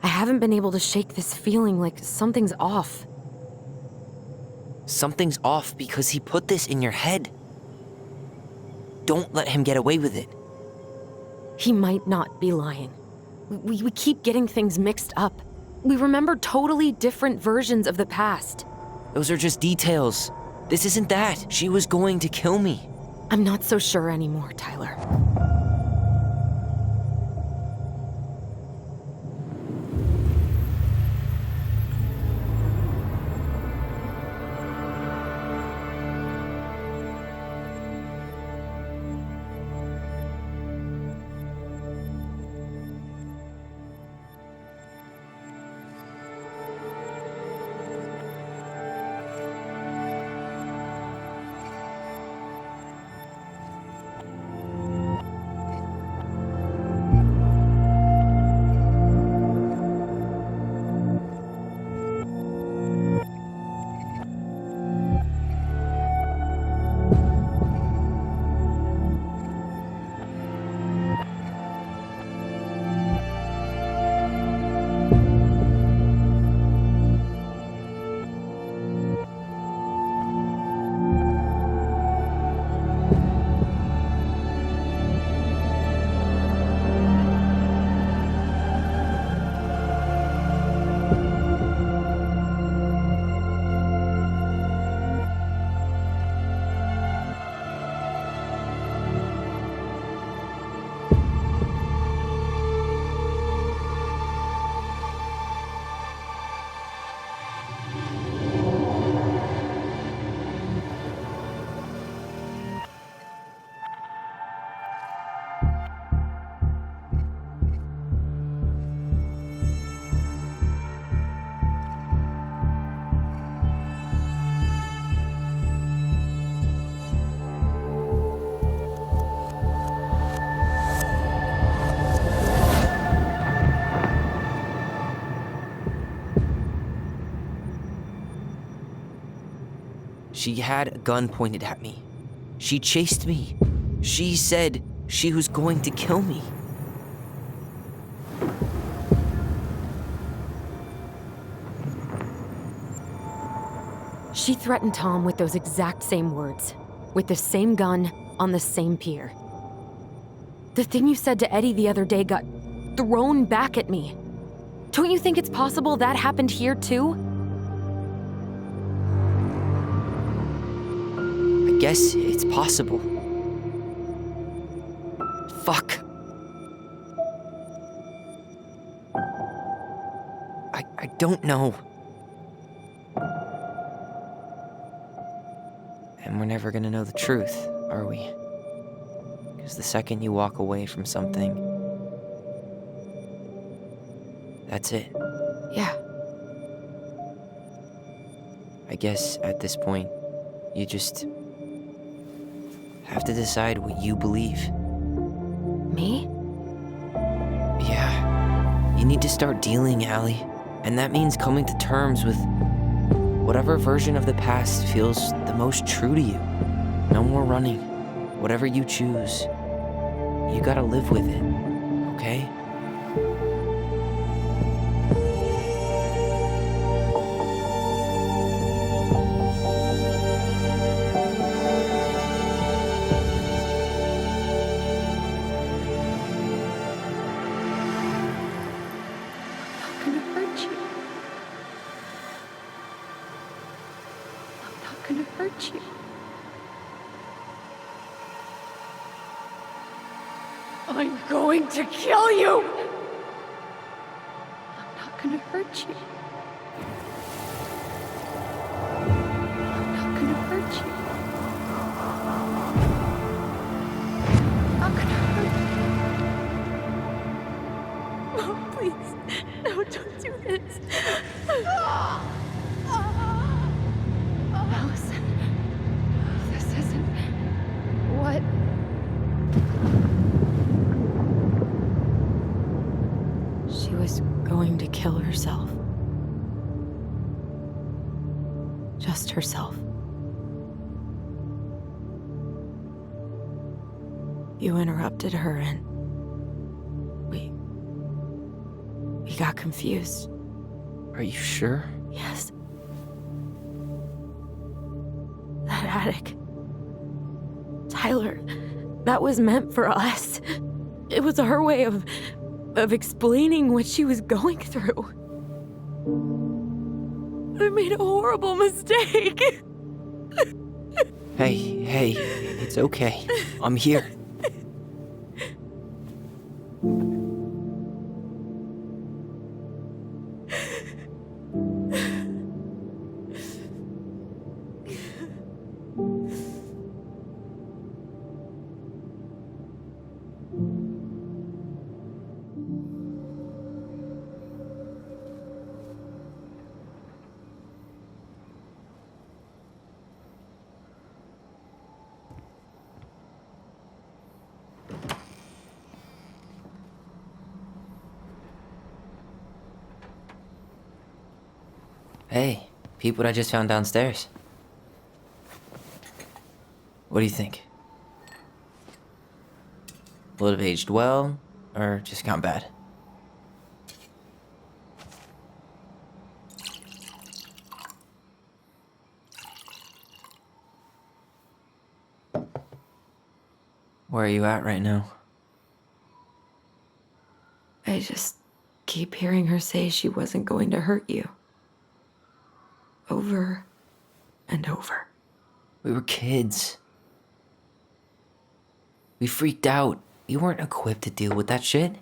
haven't been able to shake this feeling like something's off. Something's off because he put this in your head. Don't let him get away with it. He might not be lying. We keep getting things mixed up. We remember totally different versions of the past. Those are just details. This isn't that. She was going to kill me. I'm not so sure anymore, Tyler. She had a gun pointed at me. She chased me. She said she was going to kill me. She threatened Tom with those exact same words, with the same gun on the same pier. The thing you said to Eddie the other day got thrown back at me. Don't you think it's possible that happened here too? I guess it's possible. Fuck. I don't know. And we're never gonna know the truth, are we? Because the second you walk away from something, that's it. Yeah. I guess at this point, you just have to decide what you believe. Me? Yeah. You need to start dealing, Allie. And that means coming to terms with whatever version of the past feels the most true to you. No more running. Whatever you choose, you gotta live with it, okay? I'm going to kill you! I'm not gonna hurt you. I'm not gonna hurt you. I'm not gonna hurt you. Mom, please. No, don't do this. Allison, this isn't what... She was going to kill herself. Just herself. You interrupted her and we got confused. Are you sure? Yes. That attic. Tyler, that was meant for us. It was her way of explaining what she was going through. I made a horrible mistake. Hey, it's okay. I'm here. Hey, peep what I just found downstairs. What do you think? Will it have aged well, or just gone bad? Where are you at right now? I just keep hearing her say she wasn't going to hurt you. Over and over. We were kids. We freaked out. You weren't equipped to deal with that shit.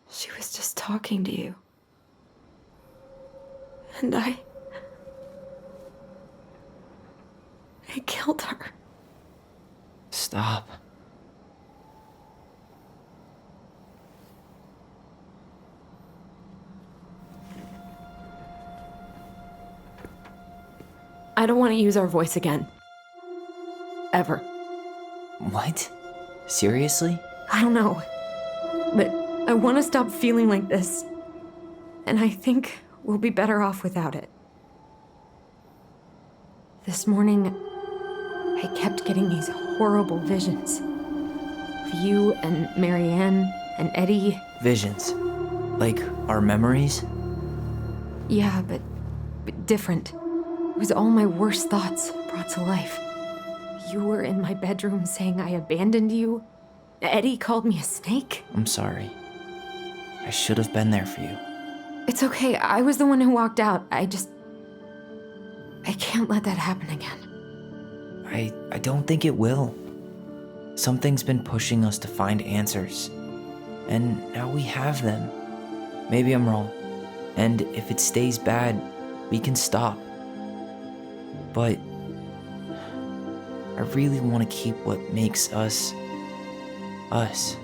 She was just talking to you. And I killed her. Stop. I don't want to use our voice again. Ever. What? Seriously? I don't know. But I want to stop feeling like this. And I think we'll be better off without it. This morning, I kept getting these horrible visions. Of you and Marianne and Eddie. Visions. Like our memories? Yeah, but different. It was all my worst thoughts brought to life. You were in my bedroom saying I abandoned you. Eddie called me a snake. I'm sorry. I should have been there for you. It's okay. I was the one who walked out. I can't let that happen again. I don't think it will. Something's been pushing us to find answers. And now we have them. Maybe I'm wrong. And if it stays bad, we can stop. But I really want to keep what makes us, us.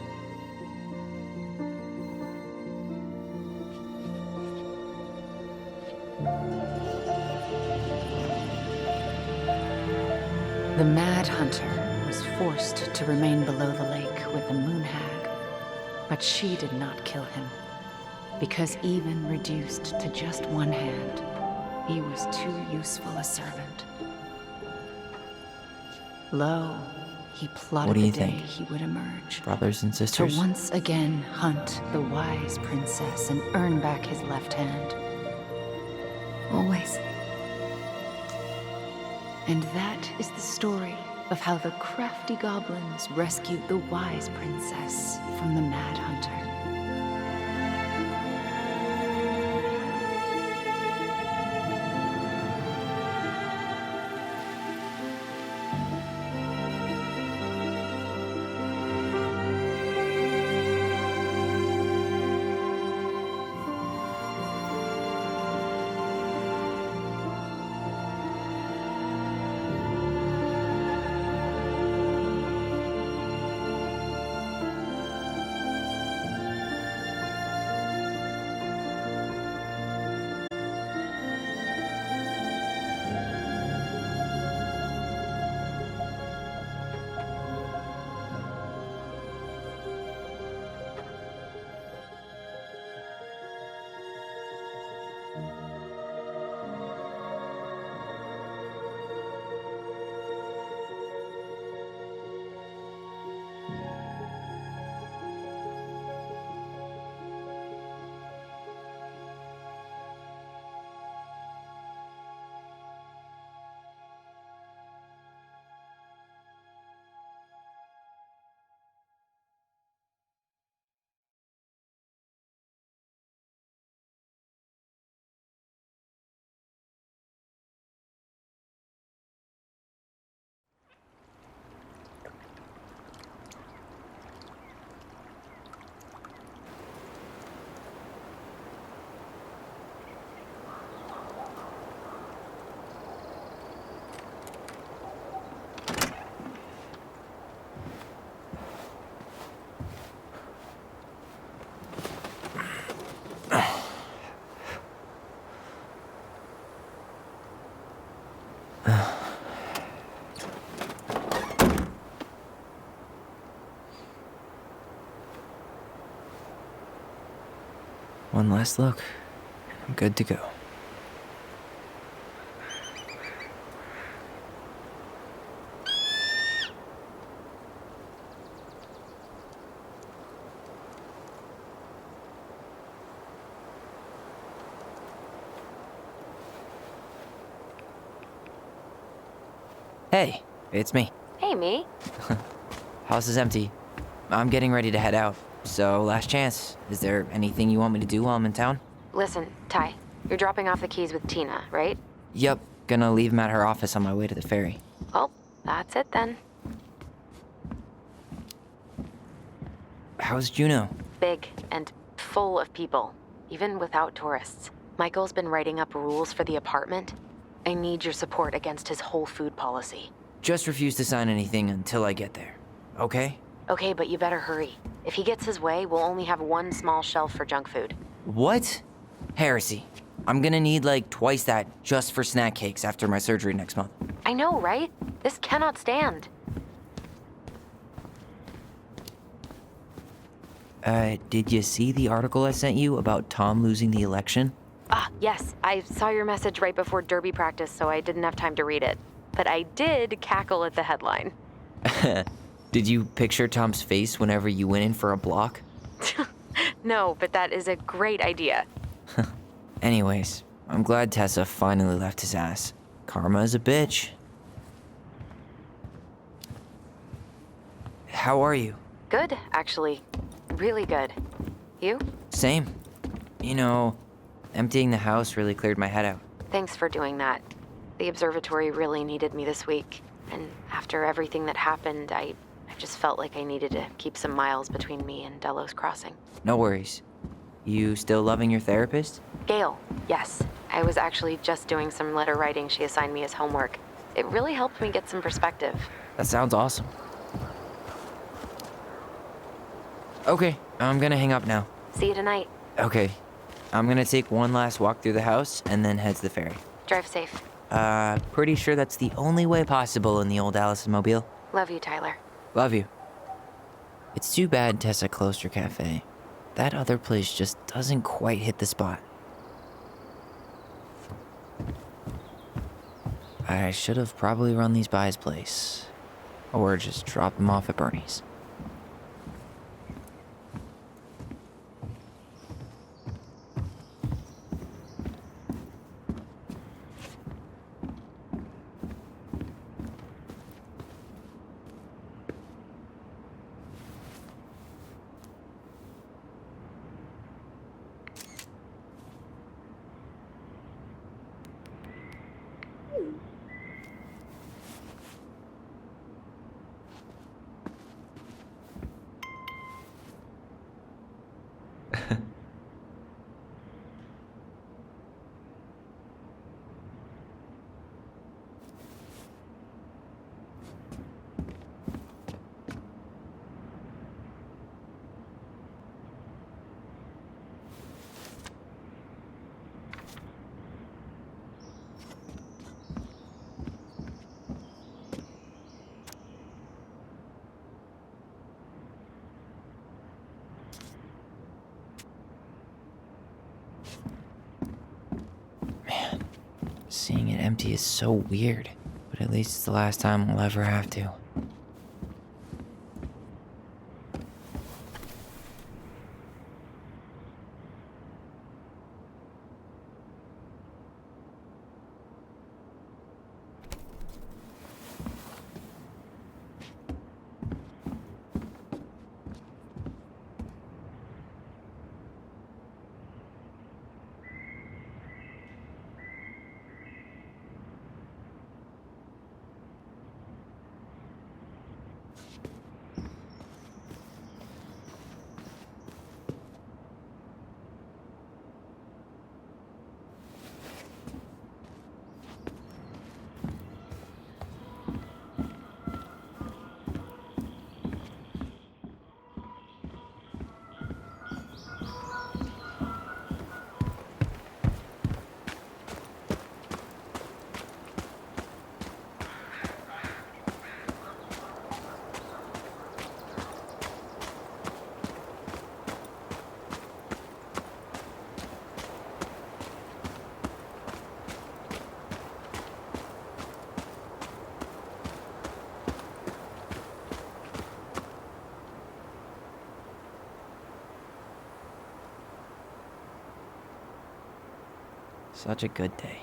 The Mad Hunter was forced to remain below the lake with the Moon Hag, but she did not kill him, because even reduced to just one hand, he was too useful a servant. Lo, he plotted What do you the day think? he would emerge. Brothers and sisters? To once again hunt the wise princess and earn back his left hand. Always. And that is the story of how the crafty goblins rescued the wise princess from the Mad Hunter. One last look. I'm good to go. Hey, it's me. Hey, me. House is empty. I'm getting ready to head out. So, last chance. Is there anything you want me to do while I'm in town? Listen, Ty, you're dropping off the keys with Tina, right? Yep, gonna leave them at her office on my way to the ferry. Well, that's it then. How's Juno? Big and full of people, even without tourists. Michael's been writing up rules for the apartment. I need your support against his whole food policy. Just refuse to sign anything until I get there. Okay? Okay, but you better hurry. If he gets his way, we'll only have one small shelf for junk food. What? Heresy. I'm gonna need like twice that just for snack cakes after my surgery next month. I know, right? This cannot stand. Did you see the article I sent you about Tom losing the election? Yes, I saw your message right before derby practice, so I didn't have time to read it. But I did cackle at the headline. Did you picture Tom's face whenever you went in for a block? No, but that is a great idea. Anyways, I'm glad Tessa finally left his ass. Karma is a bitch. How are you? Good, actually. Really good. You? Same. You know, emptying the house really cleared my head out. Thanks for doing that. The observatory really needed me this week. And after everything that happened, I just felt like I needed to keep some miles between me and Delos Crossing. No worries. You still loving your therapist? Gail, yes. I was actually just doing some letter writing she assigned me as homework. It really helped me get some perspective. That sounds awesome. Okay, I'm gonna hang up now. See you tonight. Okay. I'm gonna take one last walk through the house and then head to the ferry. Drive safe. Pretty sure that's the only way possible in the old Allison Mobile. Love you, Tyler. Love you. It's too bad Tessa closed her cafe. That other place just doesn't quite hit the spot. I should have probably run these by his place. Or just drop him off at Bernie's. Seeing it empty is so weird, but at least it's the last time we'll ever have to. Such a good day.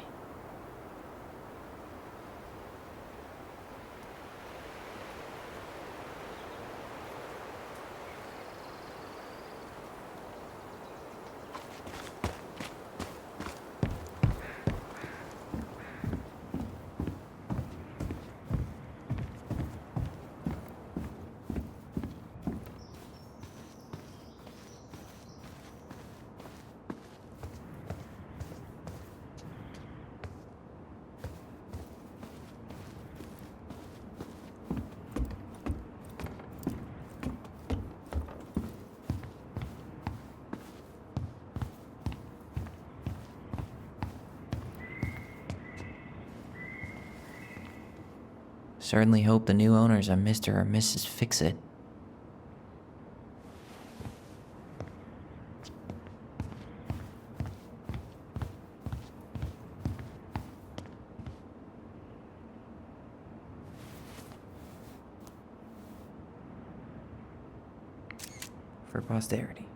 Certainly hope the new owners are Mr. or Mrs. Fix-It. for posterity.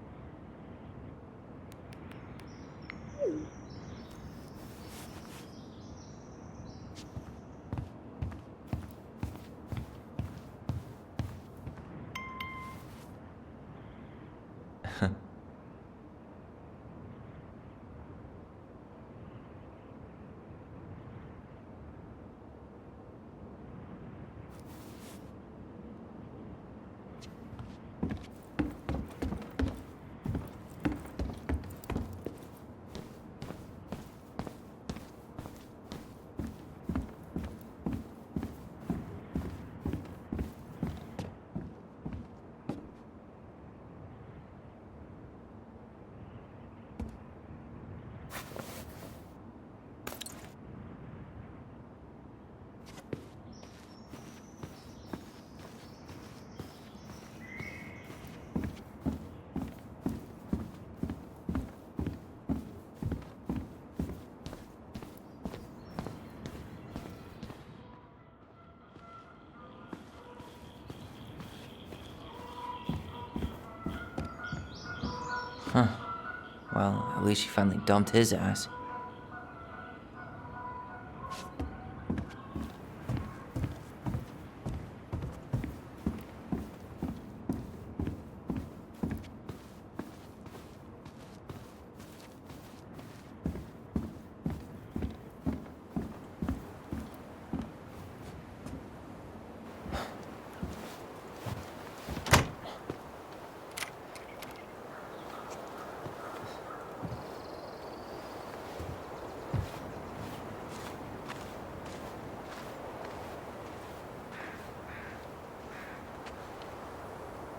Huh. Well, at least she finally dumped his ass.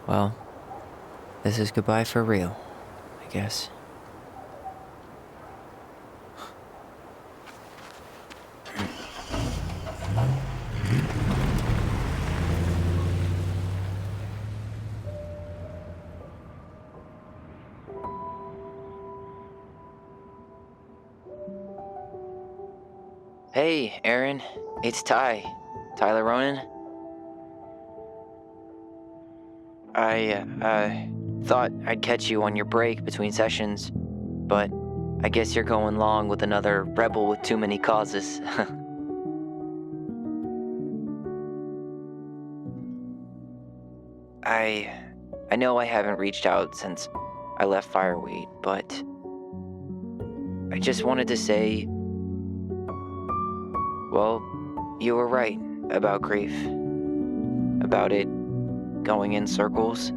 Well, this is goodbye for real, I guess. Hey, Aaron. It's Ty. Tyler Ronan. I thought I'd catch you on your break between sessions, but I guess you're going long with another rebel with too many causes. I know I haven't reached out since I left Fireweed, but I just wanted to say, well, you were right about grief, about it going in circles.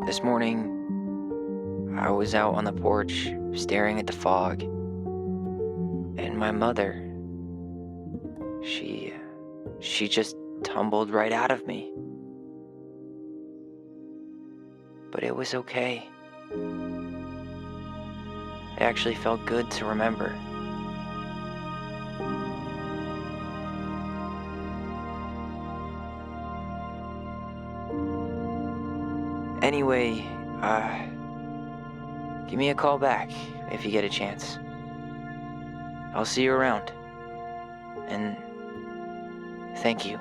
This morning, I was out on the porch staring at the fog, and my mother, she just tumbled right out of me. But it was okay. It actually felt good to remember. Anyway, give me a call back if you get a chance. I'll see you around. And thank you.